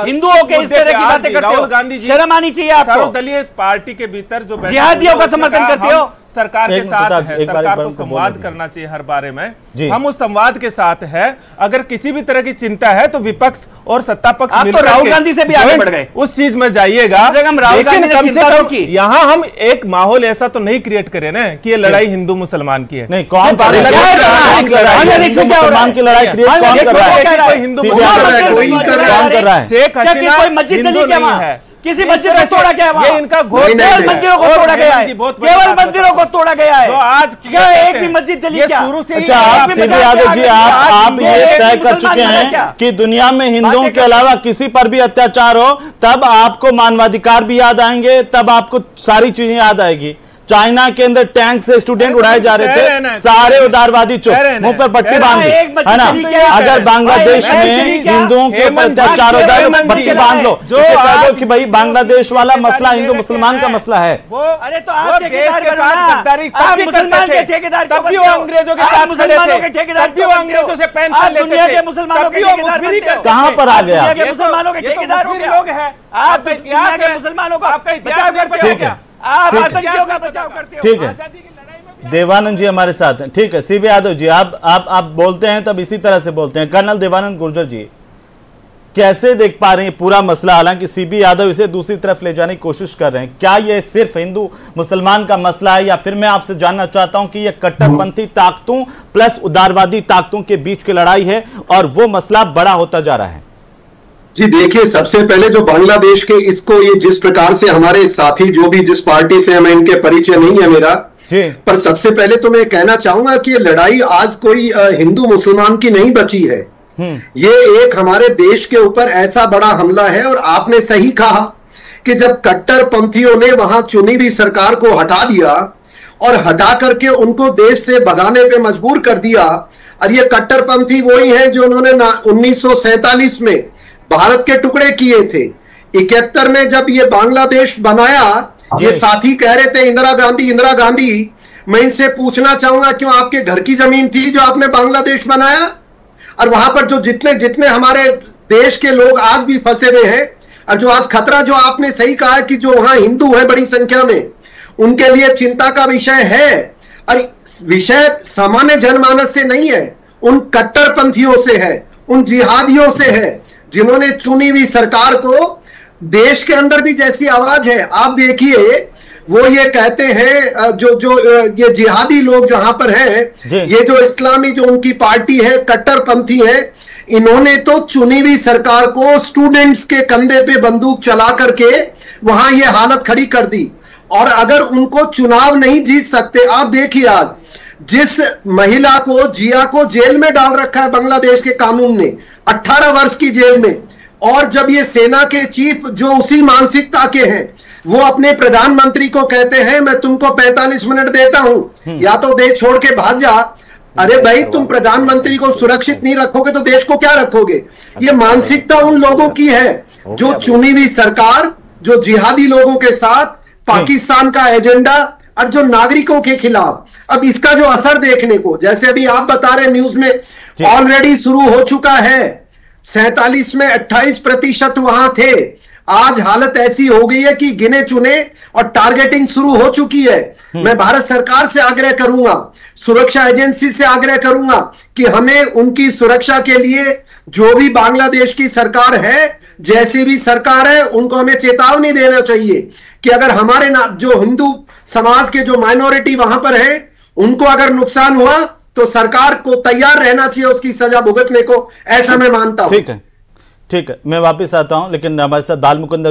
हिंदुओं के इस तरह की बातें करते हो, राहुल गांधी जी शर्म आनी चाहिए आपको। सर्वदलीय पार्टी के भीतर जो जिहादियों का समर्थन करते हो, सरकार के साथ है, सरकार को संवाद करना चाहिए हर बारे में, हम उस संवाद के साथ है। अगर किसी भी तरह की चिंता है तो विपक्ष और सत्ता पक्ष तो राहुल गांधी से भी आगे बढ़ गए, उस चीज में जाइएगा। लेकिन कम से कम यहाँ हम एक माहौल ऐसा तो नहीं क्रिएट करें ना कि ये लड़ाई हिंदू मुसलमान की है। नहीं, कौन कर रहा है? मुसलमान की लड़ाई क्रिएट कौन कर रहा है? हिंदू कौन कर रहा है? शेख हसीना कोई मस्जिद नहीं है, किसी मस्जिद को तोड़ा गया है? ये इनका केवल मंदिरों को तोड़ा गया है, केवल मंदिरों को तोड़ा गया है। तो आज क्या एक भी मस्जिद चली क्या? शुरू से अच्छा, आप सीधे यादव जी, आप ये तय कर चुके हैं कि दुनिया में हिंदुओं के अलावा किसी पर भी अत्याचार हो तब आपको मानवाधिकार भी याद आएंगे, तब आपको सारी चीजें याद आएगी। चाइना के अंदर टैंक से स्टूडेंट उड़ाए जा रहे थे, सारे उदारवादी चुप, मुंह पर पट्टी बांधी, है ना। अगर बांग्लादेश में हिंदुओं के ऊपर अत्याचार हो जाए तो पट्टी बांध लो, जो कह दो कि भाई बांग्लादेश वाला मसला हिंदू मुसलमान का मसला है। अरे तो आप ठेकेदार मुसलमान के ठेकेदार, तब भी वो अंग्रेजों के साथ मुसलमानों के ठेकेदार, तब भी वो अंग्रेजों से पेंशन दुनिया के मुसलमानों के ठेकेदार कहां पर आ गया? मुसलमानों के ठेकेदार लोग हैं आप, दुनिया के मुसलमानों का बचाव करते हो क्या? आप आतंकियों का बचाव करते हो। ठीक है, देवानंद जी हमारे साथ हैं। ठीक है, सीबी यादव जी, आप बोलते हैं तब इसी तरह से बोलते हैं। कर्नल देवानंद गुर्जर जी, कैसे देख पा रहे हैं पूरा मसला? हालांकि सीबी यादव इसे दूसरी तरफ ले जाने की कोशिश कर रहे हैं, क्या यह सिर्फ हिंदू मुसलमान का मसला है, या फिर मैं आपसे जानना चाहता हूं कि यह कट्टरपंथी ताकतों प्लस उदारवादी ताकतों के बीच की लड़ाई है और वो मसला बड़ा होता जा रहा है? जी देखिए, सबसे पहले जो बांग्लादेश के इसको ये जिस प्रकार से हमारे साथी जो भी जिस पार्टी से हमें इनके परिचय नहीं है मेरा, पर सबसे पहले तो मैं कहना चाहूंगा कि ये लड़ाई आज कोई हिंदू मुसलमान की नहीं बची है। ये एक हमारे देश के ऊपर ऐसा बड़ा हमला है। और आपने सही कहा कि जब कट्टरपंथियों ने वहां चुनी हुई सरकार को हटा दिया और हटा करके उनको देश से भगाने पे मजबूर कर दिया, और ये कट्टरपंथी वही है जो उन्होंने 1947 में भारत के टुकड़े किए थे। 71 में जब ये बांग्लादेश बनाया, ये साथी कह रहे थे इंदिरा गांधी, मैं इनसे पूछना चाहूंगा क्यों आपके घर की जमीन थी जो आपने बांग्लादेश बनाया? और वहां पर जो जितने हमारे देश के लोग आज भी फंसे हुए हैं, और जो आज खतरा, जो आपने सही कहा कि जो वहां हिंदू है बड़ी संख्या में, उनके लिए चिंता का विषय है। और विषय सामान्य जनमानस से नहीं है, उन कट्टरपंथियों से है, उन जिहादियों से है जिन्होंने चुनी हुई सरकार को, देश के अंदर भी जैसी आवाज है आप देखिए, वो ये कहते हैं जो ये जिहादी लोग जहां पर हैं, ये जो इस्लामी जो उनकी पार्टी है, कट्टरपंथी है, इन्होंने तो चुनी हुई सरकार को स्टूडेंट्स के कंधे पे बंदूक चला करके वहां ये हालत खड़ी कर दी। और अगर उनको चुनाव नहीं जीत सकते, आप देखिए आज जिस महिला को, जिया को जेल में डाल रखा है बांग्लादेश के कानून ने, 18 वर्ष की जेल में। और जब ये सेना के चीफ जो उसी मानसिकता के हैं, वो अपने प्रधानमंत्री को कहते हैं मैं तुमको 45 मिनट देता हूं, या तो देश छोड़ के भाग जा। अरे भाई, तुम प्रधानमंत्री को सुरक्षित नहीं रखोगे तो देश को क्या रखोगे? ये मानसिकता उन लोगों की है जो चुनी हुई सरकार, जो जिहादी लोगों के साथ पाकिस्तान का एजेंडा और जो नागरिकों के खिलाफ। अब इसका जो असर देखने को, जैसे अभी आप बता रहे न्यूज में ऑलरेडी शुरू हो चुका है। 47 में 28% वहां थे, आज हालत ऐसी हो गई है कि गिने चुने और टारगेटिंग शुरू हो चुकी है। मैं भारत सरकार से आग्रह करूंगा, सुरक्षा एजेंसी से आग्रह करूंगा कि हमें उनकी सुरक्षा के लिए जो भी बांग्लादेश की सरकार है, जैसी भी सरकार है, उनको हमें चेतावनी देना चाहिए कि अगर हमारे जो हिंदू समाज के जो माइनॉरिटी वहां पर है, उनको अगर नुकसान हुआ तो सरकार को तैयार रहना चाहिए उसकी सजा भुगतने को, ऐसा मैं मानता हूं। ठीक है, मैं वापस आता हूं, लेकिन हमारे साथ बालमुकुंद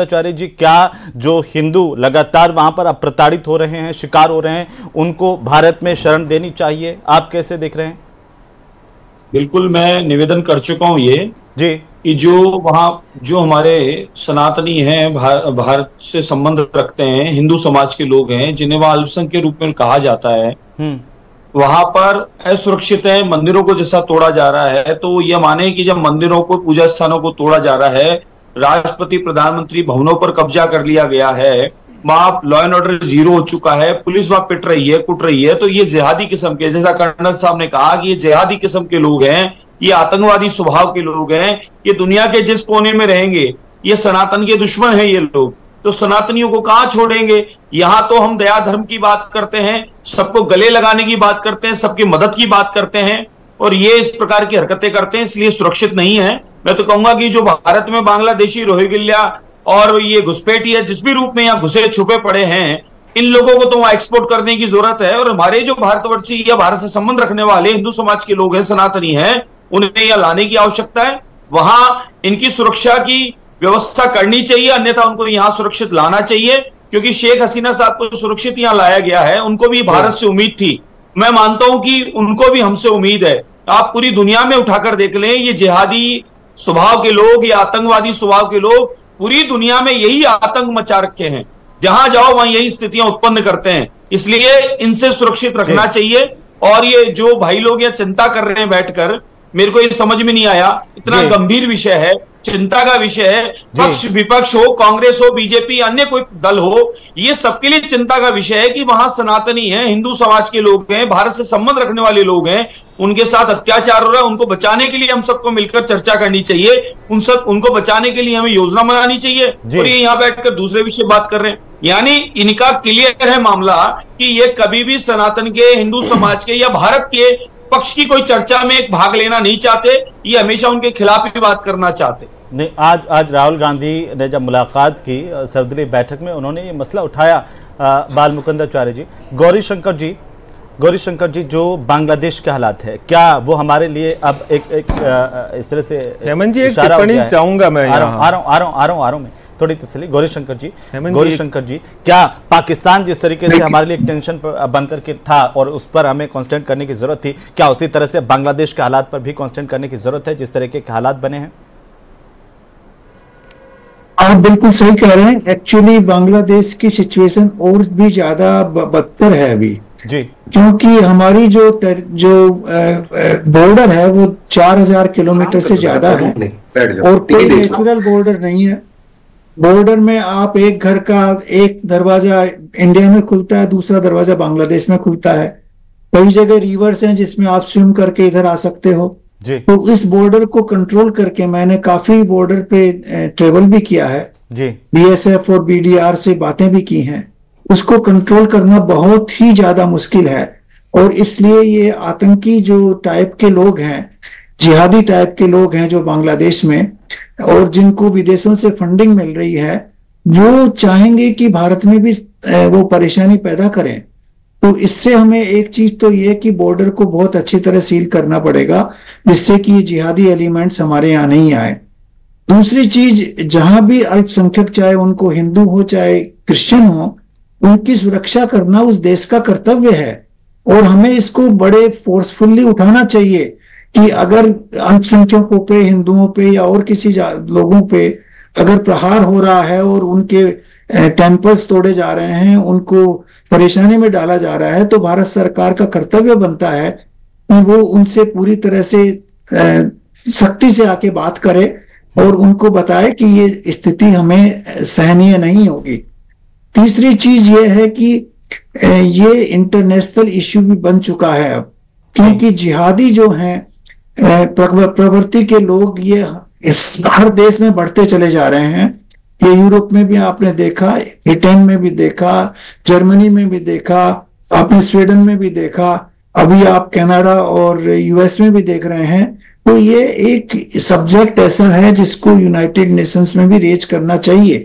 आचार्य जी, क्या जो हिंदू लगातार वहां पर अब प्रताड़ित हो रहे हैं, शिकार हो रहे हैं, उनको भारत में शरण देनी चाहिए? आप कैसे देख रहे हैं? बिल्कुल, मैं निवेदन कर चुका हूं ये जी कि जो हमारे सनातनी हैं, भारत से संबंध रखते हैं, हिंदू समाज के लोग हैं, जिन्हें वहां अल्पसंख्यक के रूप में कहा जाता है, वहां पर असुरक्षित है। मंदिरों को जैसा तोड़ा जा रहा है, तो यह माने कि जब मंदिरों को, पूजा स्थानों को तोड़ा जा रहा है, राष्ट्रपति प्रधानमंत्री भवनों पर कब्जा कर लिया गया है, वहां लॉ एंड ऑर्डर जीरो हो चुका है, पुलिस वहां पिट रही है, कुट रही है, तो ये जिहादी किस्म के, जैसा कर्नल साहब ने कहा कि ये जिहादी किस्म के लोग हैं, ये आतंकवादी स्वभाव के लोग हैं, ये दुनिया के जिस कोने में रहेंगे, ये सनातन के दुश्मन हैं ये लोग। तो सनातनियों को कहां छोड़ेंगे? यहां तो हम दया धर्म की बात करते हैं, सबको गले लगाने की बात करते हैं, सबकी मदद की बात करते हैं, और ये इस प्रकार की हरकतें करते हैं, इसलिए सुरक्षित नहीं है। मैं तो कहूंगा कि जो भारत में बांग्लादेशी, रोहिंग्या और ये घुसपैठिया जिस भी रूप में यहाँ घुसे छुपे पड़े हैं, इन लोगों को तो वहां एक्सपोर्ट करने की जरूरत है। और हमारे जो भारतवर्षी या भारत से संबंध रखने वाले हिंदू समाज के लोग हैं, सनातनी हैं, उन्हें यह लाने की आवश्यकता है। वहां इनकी सुरक्षा की व्यवस्था करनी चाहिए, अन्यथा उनको यहां सुरक्षित लाना चाहिए, क्योंकि शेख हसीना साहब को सुरक्षित यहां लाया गया है, उनको भी भारत से उम्मीद थी। मैं मानता हूं कि उनको भी हमसे उम्मीद है। आप पूरी दुनिया में उठाकर देख लें, ये जिहादी स्वभाव के लोग, ये आतंकवादी स्वभाव के लोग पूरी दुनिया में यही आतंक मचा रखे हैं, जहां जाओ वहां यही स्थितियां उत्पन्न करते हैं। इसलिए इनसे सुरक्षित रखना चाहिए। और ये जो भाई लोग यहाँ चिंता कर रहे हैं बैठकर, मेरे को ये समझ में नहीं आया, इतना गंभीर विषय है, चिंता का विषय है, पक्ष विपक्ष हो, कांग्रेस हो, बीजेपी, अन्य कोई दल हो, ये सबके लिए चिंता का विषय है कि वहां सनातनी हैं, हिंदू समाज के लोग हैं, भारत से संबंध रखने वाले लोग हैं, उनके साथ अत्याचार हो रहा है। उनको बचाने के लिए हम सबको मिलकर चर्चा करनी चाहिए, उनको बचाने के लिए हमें योजना बनानी चाहिए। और ये यहाँ बैठकर दूसरे विषय बात कर रहे हैं, यानी इनका क्लियर है मामला कि ये कभी भी सनातन के, हिंदू समाज के या भारत के पक्ष की कोई चर्चा में भाग लेना नहीं चाहते, ये हमेशा उनके खिलाफ ही बात करना चाहते। नहीं, आज राहुल गांधी ने जब मुलाकात की सर्वदलीय बैठक में, उन्होंने ये मसला उठाया। बालमुकुंद आचार्य जी, गौरीशंकर जी, जो बांग्लादेश के हालात है, क्या वो हमारे लिए अब एक इस तरह से हेमंत जी एक टिप्पणी चाहूंगा मैं, आ रहा हूं मैं, थोड़ी तसल्ली। गौरीशंकर जी, क्या पाकिस्तान जिस तरीके से हमारे लिए एक टेंशन बनकर के था और उस पर हमें कांस्टेंट करने की जरूरत थी, क्या उसी तरह से बांग्लादेश के हालात पर भी कांस्टेंट करने की जरूरत है जिस तरह के हालात बने हैं? आप बिल्कुल सही कह रहे हैं। एक्चुअली बांग्लादेश की सिचुएशन और भी ज्यादा बदतर है अभी जी, क्योंकि हमारी जो बॉर्डर है वो 4000 किलोमीटर से ज्यादा है और कोई नेचुरल बॉर्डर नहीं है। बॉर्डर में आप एक घर का एक दरवाजा इंडिया में खुलता है, दूसरा दरवाजा बांग्लादेश में खुलता है। कई जगह रिवर्स हैं जिसमें आप स्विम करके इधर आ सकते हो। तो इस बॉर्डर को कंट्रोल करके मैंने काफी बॉर्डर पे ट्रेवल भी किया है जी, बीएसएफ और बीडीआर से बातें भी की हैं। उसको कंट्रोल करना बहुत ही ज्यादा मुश्किल है और इसलिए ये आतंकी जो टाइप के लोग हैं, जिहादी टाइप के लोग हैं जो बांग्लादेश में और जिनको विदेशों से फंडिंग मिल रही है, वो चाहेंगे कि भारत में भी वो परेशानी पैदा करें। तो इससे हमें एक चीज तो ये कि बॉर्डर को बहुत अच्छी तरह सील करना पड़ेगा जिससे कि ये जिहादी एलिमेंट्स हमारे यहाँ नहीं आए। दूसरी चीज, जहां भी अल्पसंख्यक, चाहे उनको हिंदू हो चाहे क्रिश्चियन हो, उनकी सुरक्षा करना उस देश का कर्तव्य है और हमें इसको बड़े फोर्सफुली उठाना चाहिए कि अगर अल्पसंख्यकों पे, हिंदुओं पे या और किसी लोगों पे अगर प्रहार हो रहा है और उनके टेम्पल्स तोड़े जा रहे हैं, उनको परेशानी में डाला जा रहा है, तो भारत सरकार का कर्तव्य बनता है कि वो उनसे पूरी तरह से सख्ती से आके बात करे और उनको बताए कि ये स्थिति हमें सहनीय नहीं होगी। तीसरी चीज ये है कि ये इंटरनेशनल इश्यू भी बन चुका है अब, क्योंकि जिहादी जो हैं प्रवृत्ति के लोग ये हर देश में बढ़ते चले जा रहे हैं। ये यूरोप में भी आपने देखा, ब्रिटेन में भी देखा, जर्मनी में भी देखा, आपने स्वीडन में भी देखा, अभी आप कनाडा और यूएस में भी देख रहे हैं। तो ये एक सब्जेक्ट ऐसा है जिसको यूनाइटेड नेशंस में भी रेज करना चाहिए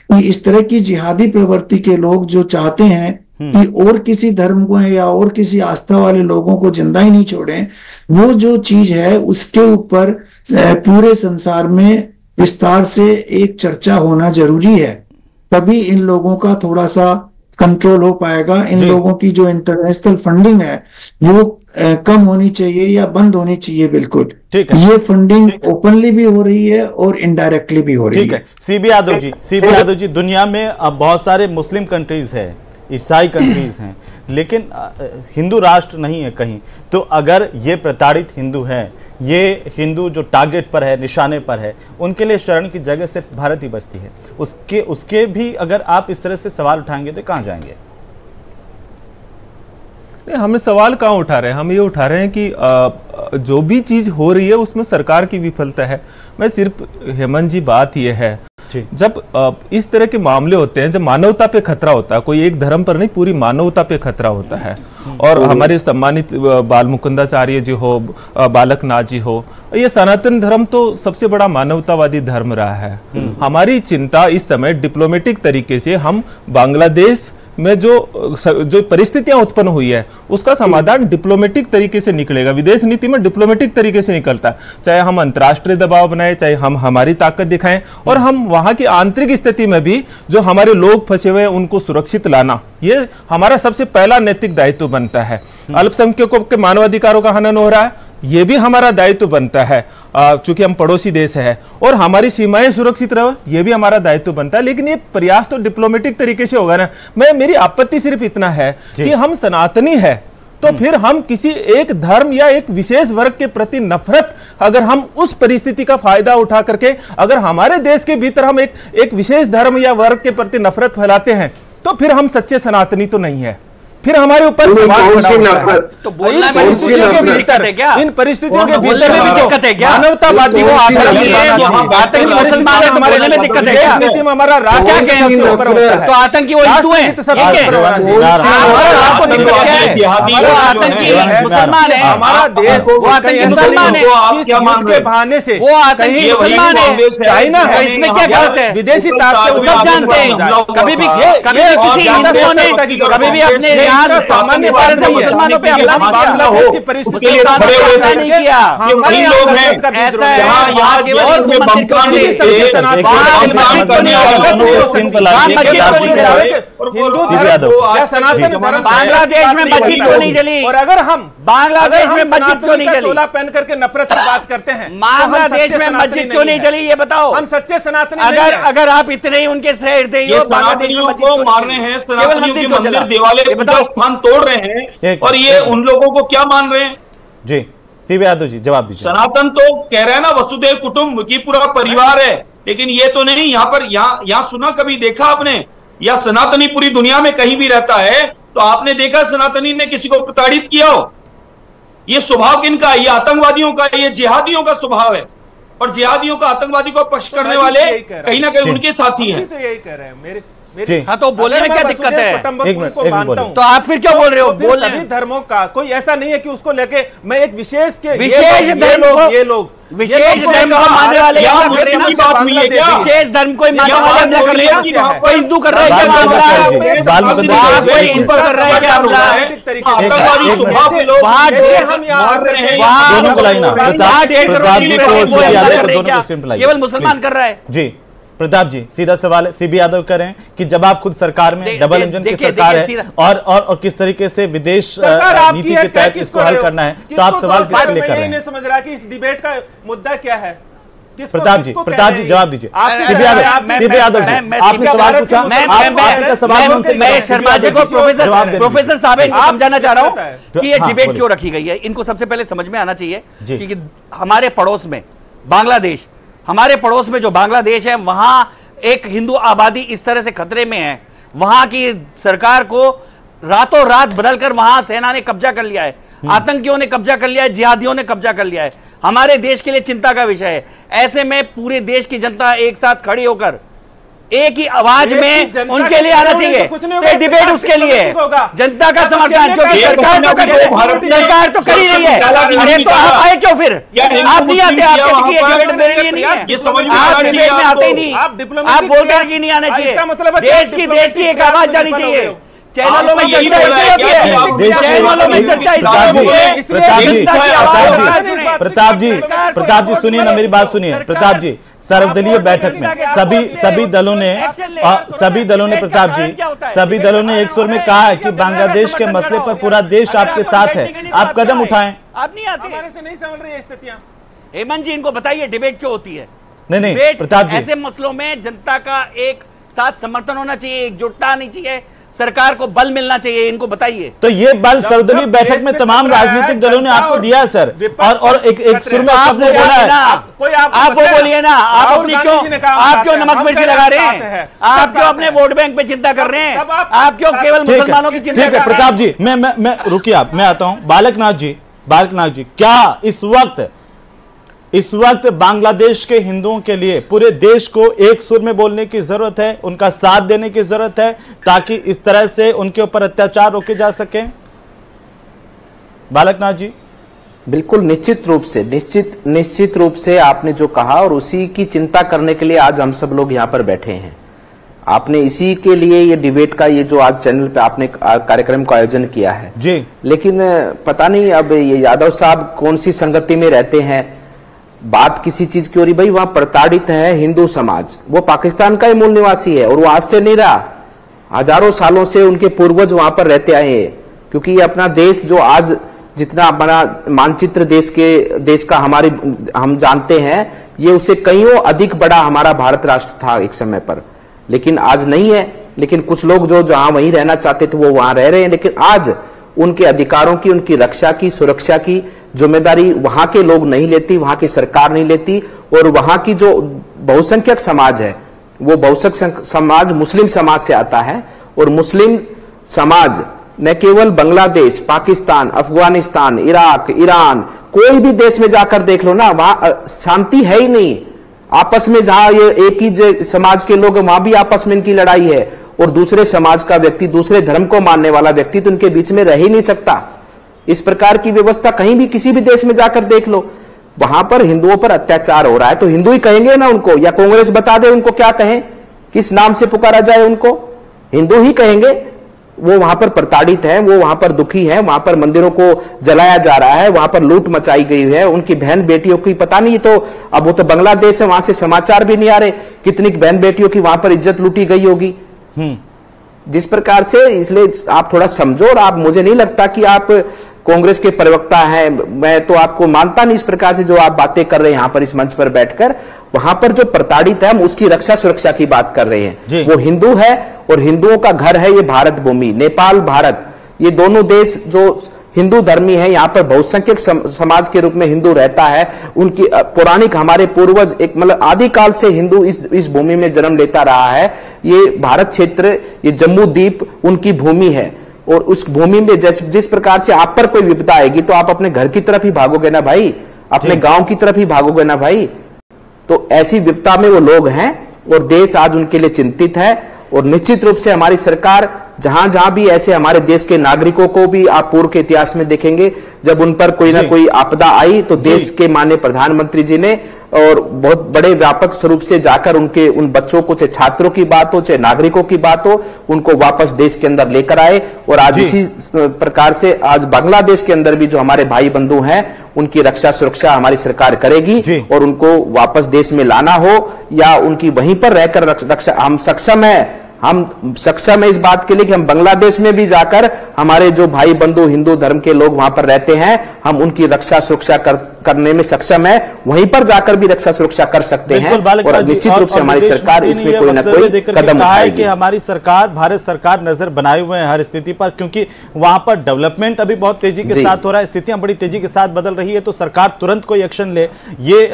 कि इस तरह की जिहादी प्रवृत्ति के लोग जो चाहते हैं कि और किसी धर्म को या और किसी आस्था वाले लोगों को जिंदा ही नहीं छोड़ें, वो जो चीज है उसके ऊपर पूरे संसार में विस्तार से एक चर्चा होना जरूरी है। तभी इन लोगों का थोड़ा सा कंट्रोल हो पाएगा। इन लोगों की जो इंटरनेशनल फंडिंग है वो कम होनी चाहिए या बंद होनी चाहिए। बिल्कुल ठीक है, ये फंडिंग ओपनली भी हो रही है और इनडायरेक्टली भी हो रही है। सीबी यादव जी, दुनिया में अब बहुत सारे मुस्लिम कंट्रीज है, ईसाई कंट्रीज हैं, लेकिन हिंदू राष्ट्र नहीं है कहीं। तो अगर ये प्रताड़ित हिंदू हैं, ये हिंदू जो टारगेट पर है, निशाने पर है, उनके लिए शरण की जगह सिर्फ भारत ही बचती है। उसके भी अगर आप इस तरह से सवाल उठाएंगे तो कहां जाएंगे? नहीं, हमें सवाल कहाँ उठा रहे हैं, हम ये उठा रहे हैं कि जो भी चीज हो रही है उसमें सरकार की विफलता है। मैं सिर्फ हेमंत जी, बात यह है जब इस तरह के मामले होते हैं, जब मानवता पे खतरा होता है, कोई एक धर्म पर नहीं, पूरी मानवता पे खतरा होता है, और हमारे सम्मानित बाल मुकुंदाचार्य जी हो, बालक नाथ जी हो, ये सनातन धर्म तो सबसे बड़ा मानवतावादी धर्म रहा है। हमारी चिंता इस समय डिप्लोमेटिक तरीके से हम बांग्लादेश में जो परिस्थितियां उत्पन्न हुई है उसका समाधान डिप्लोमेटिक तरीके से निकलेगा। विदेश नीति में डिप्लोमेटिक तरीके से निकलता है, चाहे हम अंतर्राष्ट्रीय दबाव बनाए, चाहे हम हमारी ताकत दिखाएं, और हम वहां की आंतरिक स्थिति में भी जो हमारे लोग फंसे हुए हैं उनको सुरक्षित लाना, ये हमारा सबसे पहला नैतिक दायित्व बनता है। अल्पसंख्यकों के मानवाधिकारों का हनन हो रहा है, ये भी हमारा दायित्व बनता है, चूंकि हम पड़ोसी देश है, और हमारी सीमाएं सुरक्षित रहो, ये भी हमारा दायित्व बनता है। लेकिन ये प्रयास तो डिप्लोमेटिक तरीके से होगा ना। मेरी आपत्ति सिर्फ इतना है कि हम सनातनी है तो फिर हम किसी एक धर्म या एक विशेष वर्ग के प्रति नफरत, अगर हम उस परिस्थिति का फायदा उठा करके अगर हमारे देश के भीतर हम एक विशेष धर्म या वर्ग के प्रति नफरत फैलाते हैं, तो फिर हम सच्चे सनातनी तो नहीं है। फिर हमारे ऊपर तो बोलना में दिक्कत है क्या? इन परिस्थितियों के भीतर भी दिक्कत है क्या? मानवतावादी हो, आतंकी मुसलमान है, तुम्हारे में दिक्कत है क्या? नीति में हमारा राज क्या कहें उसके ऊपर होता है, तो आतंकी वो हिंदू हैं, आपको दिक्कत क्या है? वो आतंकी मुसलमान है, हमारा देश वो आतंकी मुसलमान है, के बहाने से वो आतंकी मुसलमान है, चाइना है, इसमें क्या गलत है? विदेशी ताकत सब जानते हैं, कभी भी किसी हिंदुओं ने कभी भी अपने सामान्य मुसलमानों पे हमला नहीं किया। हमारे लोग हैं ऐसा है, बांग्लादेश में मस्जिद क्यों नहीं जली? और अगर हम बांग्लादेश में मस्जिद क्यों नहीं जली? चोला पहन करके नफरत की बात करते हैं, बांग्लादेश में मस्जिद क्यों नहीं जली? ये बताओ, हम सच्चे सनातनी अगर आप इतने ही उनके श्रेय दे, सनातनियों को मार रहे हैं, सनातनियों के मंदिर दिवाले स्थान तोड़ रहे हैं, और ये उन लोगों को क्या मान रहे हैं? जी सीबी यादव जी जवाब दीजिए। सनातन तो कह रहे हैं ना वसुदेव कुटुंब की पूरा परिवार है, लेकिन ये तो नहीं। यहाँ पर यहाँ सुना, कभी देखा आपने? या सनातनी पूरी दुनिया में कहीं भी रहता है तो आपने देखा सनातनी ने किसी को प्रताड़ित किया हो? ये स्वभाव किनका है? ये आतंकवादियों का, ये जिहादियों का स्वभाव है, और जिहादियों का आतंकवादी को पक्ष करने वाले कहीं ना कहीं उनके साथी हैं। तो यही कह रहे हैं मेरे। हाँ, तो बोलने में क्या दिक्कत है? तो आप फिर क्यों बोल रहे हो? बोल सभी धर्मों का कोई ऐसा नहीं है कि उसको लेके मैं एक विशेष धर्म विशेष धर्म को मानने वाले की बात हुई है क्या? विशेष धर्म कोई मानने वाले कर रहे हैं, कोई हिंदू कर रहा है क्या? कोई हिंदू कर रहा है क्या? आतंकवादी स्वभाव के लोग हम यहाँ केवल मुसलमान कर रहा है। जी प्रताप जी, सीधा सवाल है, सीबी यादव करें कि जब आप खुद सरकार में डबल इंजन की सरकार है और किस तरीके से विदेश नीति के तहत इसको हल करना है, तो आप सवाल किसके लिए कर रहे हैं? नहीं समझ रहा कि इस डिबेट का मुद्दा क्या है। प्रताप जी जवाब दीजिए। सीपी यादव जी, आपने सवाल पूछा, आपका सवाल मैं शर्मा जी को प्रोफेसर साहब इनको समझाना चाह रहा हूं कि ये डिबेट क्यों रखी गई है। इनको सबसे पहले समझ में आना चाहिए कि हमारे पड़ोस में बांग्लादेश, हमारे पड़ोस में जो बांग्लादेश है, वहां एक हिंदू आबादी इस तरह से खतरे में है, वहां की सरकार को रातों रात बदलकर वहां सेना ने कब्जा कर लिया है, आतंकियों ने कब्जा कर लिया है, जिहादियों ने कब्जा कर लिया है। हमारे देश के लिए चिंता का विषय है। ऐसे में पूरे देश की जनता एक साथ खड़ी होकर एक ही आवाज में उनके लिए आना चाहिए। तो डिबेट उसके लिए जनता का समर्थन, क्योंकि सरकार तो कर ही रही है। अरे तो आप आए क्यों फिर? आप नहीं आते, आप डिबेट मेरे लिए नहीं है, आप डिबेट में आते ही नहीं, आप बोलते हैं कि नहीं आना चाहिए। देश की एक आवाज जानी चाहिए। चैनलों में चर्चा इसलिए होती है, चैनलों में चर्चा प्रताप जी सुनिए ना, मेरी बात सुनिए। प्रताप जी, सर्वदलीय बैठक में सभी दलों ने प्रताप जी, सभी दलों ने एक सुर में कहा है कि बांग्लादेश के मसले पर पूरा देश आपके साथ है, आप कदम उठाएं। आप नहीं आते, हमारे से नहीं संभल रही है स्थितियां। हेमंत जी, इनको बताइए डिबेट क्यों होती है। नहीं प्रताप जी, ऐसे मसलों में जनता का एक साथ समर्थन होना चाहिए, एकजुटता आनी चाहिए, सरकार को बल मिलना चाहिए, इनको बताइए। तो ये बल सर्वदलीय बैठक में तमाम राजनीतिक दलों ने आपको दिया है सर, और एक सुर में आपने बोला है। आप वो बोलिए ना, आप क्यों नमक मिर्ची लगा रहे हैं? आप क्यों अपने वोट बैंक पे चिंता कर रहे हैं? आप क्यों केवल मुसलमानों की चिंता कर रहे हैं? प्रताप जी, मैं रुकिए, आप, मैं आता हूं। बालकनाथ जी, क्या इस वक्त बांग्लादेश के हिंदुओं के लिए पूरे देश को एक सुर में बोलने की जरूरत है, उनका साथ देने की जरूरत है, ताकि इस तरह से उनके ऊपर अत्याचार रोके जा सके? बालकनाथ जी। बिल्कुल, निश्चित रूप से आपने जो कहा, और उसी की चिंता करने के लिए आज हम सब लोग यहाँ पर बैठे हैं। आपने इसी के लिए ये डिबेट का, ये जो आज चैनल पे आपने कार्यक्रम का आयोजन किया है जी। लेकिन पता नहीं अब ये यादव साहब कौन सी संगति में रहते हैं, बात किसी चीज की हो रही। भाई, वहां प्रताड़ित है हिंदू समाज, वो पाकिस्तान का ही मूल निवासी है, और वो आज से नहीं रहा, हजारों सालों से उनके पूर्वज वहां पर रहते आए हैं। क्योंकि ये अपना देश जो आज जितना बड़ा मानचित्र देश का हम जानते हैं, ये उससे कईयों अधिक बड़ा हमारा भारत राष्ट्र था एक समय पर, लेकिन आज नहीं है। लेकिन कुछ लोग जो जहां वहीं रहना चाहते थे वो वहां रह रहे हैं, लेकिन आज उनके अधिकारों की, उनकी रक्षा की, सुरक्षा की जिम्मेदारी वहां के लोग नहीं लेती, वहां की सरकार नहीं लेती। और वहां की जो बहुसंख्यक समाज है, वो बहुसंख्यक समाज मुस्लिम समाज से आता है, और मुस्लिम समाज न केवल बांग्लादेश, पाकिस्तान, अफगानिस्तान, इराक, ईरान, कोई भी देश में जाकर देख लो ना, वहां शांति है ही नहीं। आपस में जहां ये एक ही समाज के लोग, वहां भी आपस में इनकी लड़ाई है, और दूसरे समाज का व्यक्ति, दूसरे धर्म को मानने वाला व्यक्ति तो उनके बीच में रह ही नहीं सकता। इस प्रकार की व्यवस्था कहीं भी किसी भी देश में जाकर देख लो, वहां पर हिंदुओं पर अत्याचार हो रहा है। तो हिंदू ही कहेंगे ना उनको, या कांग्रेस बता दे उनको क्या कहें, किस नाम से पुकारा जाए उनको, हिंदू ही कहेंगे। वो वहां पर प्रताड़ित है, वो वहां पर दुखी है, वहां पर मंदिरों को जलाया जा रहा है, वहां पर लूट मचाई गई है, उनकी बहन बेटियों की पता नहीं। तो अब वो तो बांग्लादेश है, वहां से समाचार भी नहीं आ रहे, कितनी बहन बेटियों की वहां पर इज्जत लूटी गई होगी। जिस प्रकार से, इसलिए आप थोड़ा समझो। और आप, मुझे नहीं लगता कि आप कांग्रेस के प्रवक्ता हैं, मैं तो आपको मानता नहीं इस प्रकार से जो आप बातें कर रहे हैं यहां पर इस मंच पर बैठकर। वहां पर जो प्रताड़ित है, हम उसकी रक्षा सुरक्षा की बात कर रहे हैं। वो हिंदू है, और हिंदुओं का घर है ये भारत भूमि, नेपाल, भारत, ये दोनों देश जो हिंदू धर्मी है, यहाँ पर बहुसंख्यक समाज के रूप में हिंदू रहता है। उनकी पौराणिक, हमारे पूर्वज एक मतलब आदिकाल से हिंदू इस भूमि में जन्म लेता रहा है। ये भारत क्षेत्र, ये जम्मू द्वीप उनकी भूमि है, और उस भूमि में जिस प्रकार से आप पर कोई विपदा आएगी तो आप अपने घर की तरफ ही भागोगे ना भाई, अपने गांव की तरफ ही भागोगे ना भाई। तो ऐसी विपदा में वो लोग हैं, और देश आज उनके लिए चिंतित है। और निश्चित रूप से हमारी सरकार जहां जहां भी ऐसे हमारे देश के नागरिकों को भी आप पूर्व के इतिहास में देखेंगे, जब उन पर कोई ना कोई आपदा आई तो देश के माननीय प्रधानमंत्री जी ने और बहुत बड़े व्यापक स्वरूप से जाकर उनके उन बच्चों को, चाहे छात्रों की बात हो चाहे नागरिकों की बात हो, उनको वापस देश के अंदर लेकर आए। और आज इसी प्रकार से आज बांग्लादेश के अंदर भी जो हमारे भाई बंधु हैं उनकी रक्षा सुरक्षा हमारी सरकार करेगी, और उनको वापस देश में लाना हो या उनकी वहीं पर रहकर रक्षा, हम सक्षम है इस बात के लिए कि हम बांग्लादेश में भी जाकर हमारे जो भाई बंधु हिंदू धर्म के लोग वहां पर रहते हैं, हम उनकी रक्षा सुरक्षा करने में सक्षम है, वहीं पर जाकर भी रक्षा सुरक्षा कर सकते हैं। और निश्चित रूप से हमारी सरकार इसमें कोई ना कोई कदम उठाएगी। कि हमारी सरकार, भारत सरकार नजर बनाए हुए है हर स्थिति पर, क्योंकि वहां पर डेवलपमेंट अभी बहुत तेजी के साथ हो रहा है, स्थितियां बड़ी तेजी के साथ बदल रही है, तो सरकार तुरंत कोई एक्शन ले, ये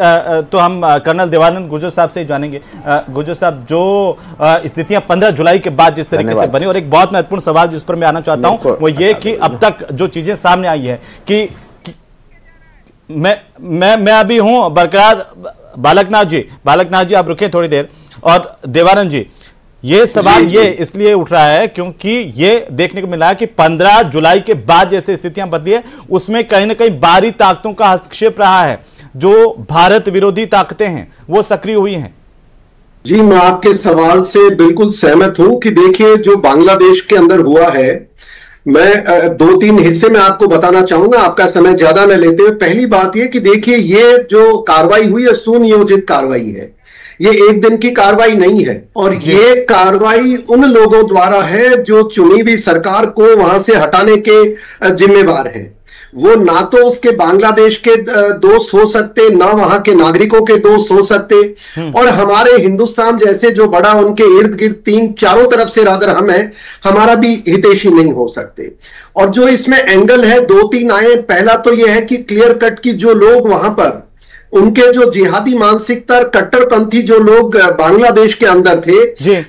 तो हम कर्नल देवानंद गुर्जर साहब से ही जानेंगे। गुर्जर साहब, जो स्थितियां 15 जुलाई के बाद जिस तरीके से बनी, और एक बहुत महत्वपूर्ण सवाल जिस पर मैं आना चाहता हूं वो ये कि अब तक जो चीजें सामने आई है कि मैं अभी हूं बरकरार। बालकनाथ जी आप रुके थोड़ी देर। और देवानंद जी, ये सवाल ये इसलिए उठ रहा है क्योंकि ये देखने को मिला है कि 15 जुलाई के बाद जैसे स्थितियां बदली है, उसमें कहीं ना कहीं बाहरी ताकतों का हस्तक्षेप रहा है, जो भारत विरोधी ताकतें हैं वो सक्रिय हुई हैं। जी, मैं आपके सवाल से बिल्कुल सहमत हूं कि देखिए जो बांग्लादेश के अंदर हुआ है, मैं 2-3 हिस्से में आपको बताना चाहूंगा, आपका समय ज्यादा न लेते हुए। पहली बात यह कि देखिए ये जो कार्रवाई हुई है सुनियोजित कार्रवाई है, ये एक दिन की कार्रवाई नहीं है, और ये कार्रवाई उन लोगों द्वारा है जो चुनी हुई सरकार को वहां से हटाने के जिम्मेवार है। वो ना तो उसके बांग्लादेश के दोस्त हो सकते, ना वहां के नागरिकों के दोस्त हो सकते, और हमारे हिंदुस्तान जैसे जो बड़ा उनके इर्द गिर्द चारों तरफ से रादर हम है, हमारा भी हितैषी नहीं हो सकते। और जो इसमें एंगल है 2-3 आए। पहला तो यह है कि क्लियर कट की जो लोग वहां पर, उनके जो जिहादी मानसिकता, कट्टरपंथी जो लोग बांग्लादेश के अंदर थे,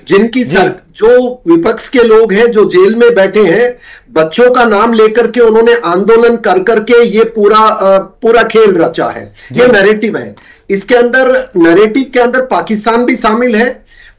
जिनकी जो विपक्ष के लोग हैं जो जेल में बैठे हैं, बच्चों का नाम लेकर के उन्होंने आंदोलन कर करके ये पूरा खेल रचा है। ये नैरेटिव है। इसके अंदर नैरेटिव के अंदर पाकिस्तान भी शामिल है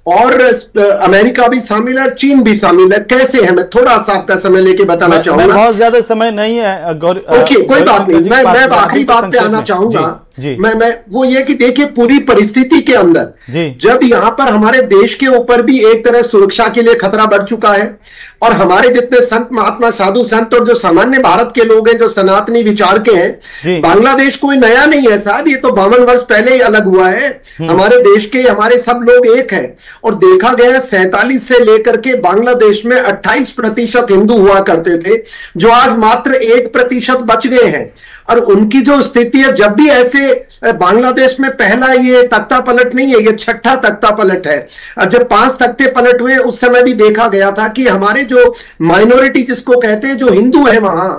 और अमेरिका भी शामिल है, चीन भी शामिल है। कैसे है, मैं थोड़ा सा आपका समय लेके बताना चाहूंगा। बहुत ज्यादा समय नहीं है। ओके, कोई बात नहीं, मैं आखिरी बात पे आना चाहूंगा। मैं वो ये कि देखिए पूरी परिस्थिति के अंदर जब यहां पर हमारे देश के ऊपर भी एक तरह सुरक्षा के लिए खतरा बढ़ चुका है, और हमारे जितने संत महात्मा साधु संत और जो सामान्य भारत के लोग हैं जो सनातनी विचार के हैं, बांग्लादेश कोई नया नहीं है साहब, ये तो 52 वर्ष पहले ही अलग हुआ है। हमारे देश के हमारे सब लोग एक हैं, और देखा गया 47 से लेकर के बांग्लादेश में 28% हिंदू हुआ करते थे, जो आज मात्र 1% बच गए हैं। और उनकी जो स्थिति है, जब भी ऐसे बांग्लादेश में पहला ये तख्ता पलट नहीं है, ये छठा तख्ता पलट है। और जब 5 तख्ते पलट हुए उस समय भी देखा गया था कि हमारे जो माइनॉरिटी जिसको कहते हैं, जो हिंदू है वहां,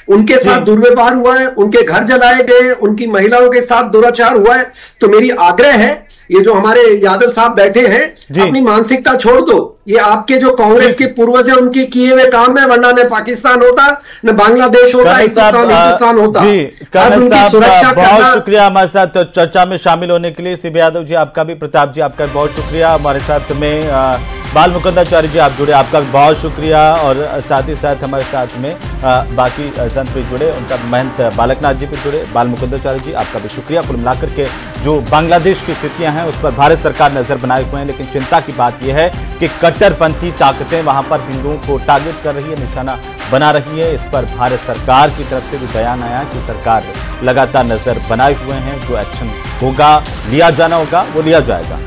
उनके साथ दुर्व्यवहार हुआ है, उनके घर जलाए गए, उनकी महिलाओं के साथ दुराचार हुआ है। तो मेरी आग्रह है, ये जो हमारे यादव साहब बैठे हैं, अपनी मानसिकता छोड़ दो। ये आपके जो कांग्रेस के पूर्वज है उनके किए हुए काम है, वरना न पाकिस्तान होता, न बांग्लादेश होता, हिंदुस्तान होता। बहुत शुक्रिया हमारे साथ चर्चा में शामिल होने के लिए। सीबी यादव जी आपका भी, प्रताप जी आपका बहुत शुक्रिया। हमारे साथ में बाल मुकुंदाचार्य जी आप जुड़े, आपका भी बहुत शुक्रिया। और साथ ही साथ हमारे साथ में बाकी संत भी जुड़े, उनका महंत बालकनाथ जी भी जुड़े। बाल मुकुंदाचार्य जी आपका भी शुक्रिया। कुल मिलाकर के जो बांग्लादेश की स्थितियां हैं उस पर भारत सरकार नजर बनाए हुए हैं, लेकिन चिंता की बात यह है कि कट्टरपंथी ताकतें वहां पर हिंदुओं को टारगेट कर रही है, निशाना बना रही है। इस पर भारत सरकार की तरफ से भी बयान आया कि सरकार लगातार नजर बनाए हुए हैं, जो एक्शन होगा, लिया जाना होगा, वो लिया जाएगा।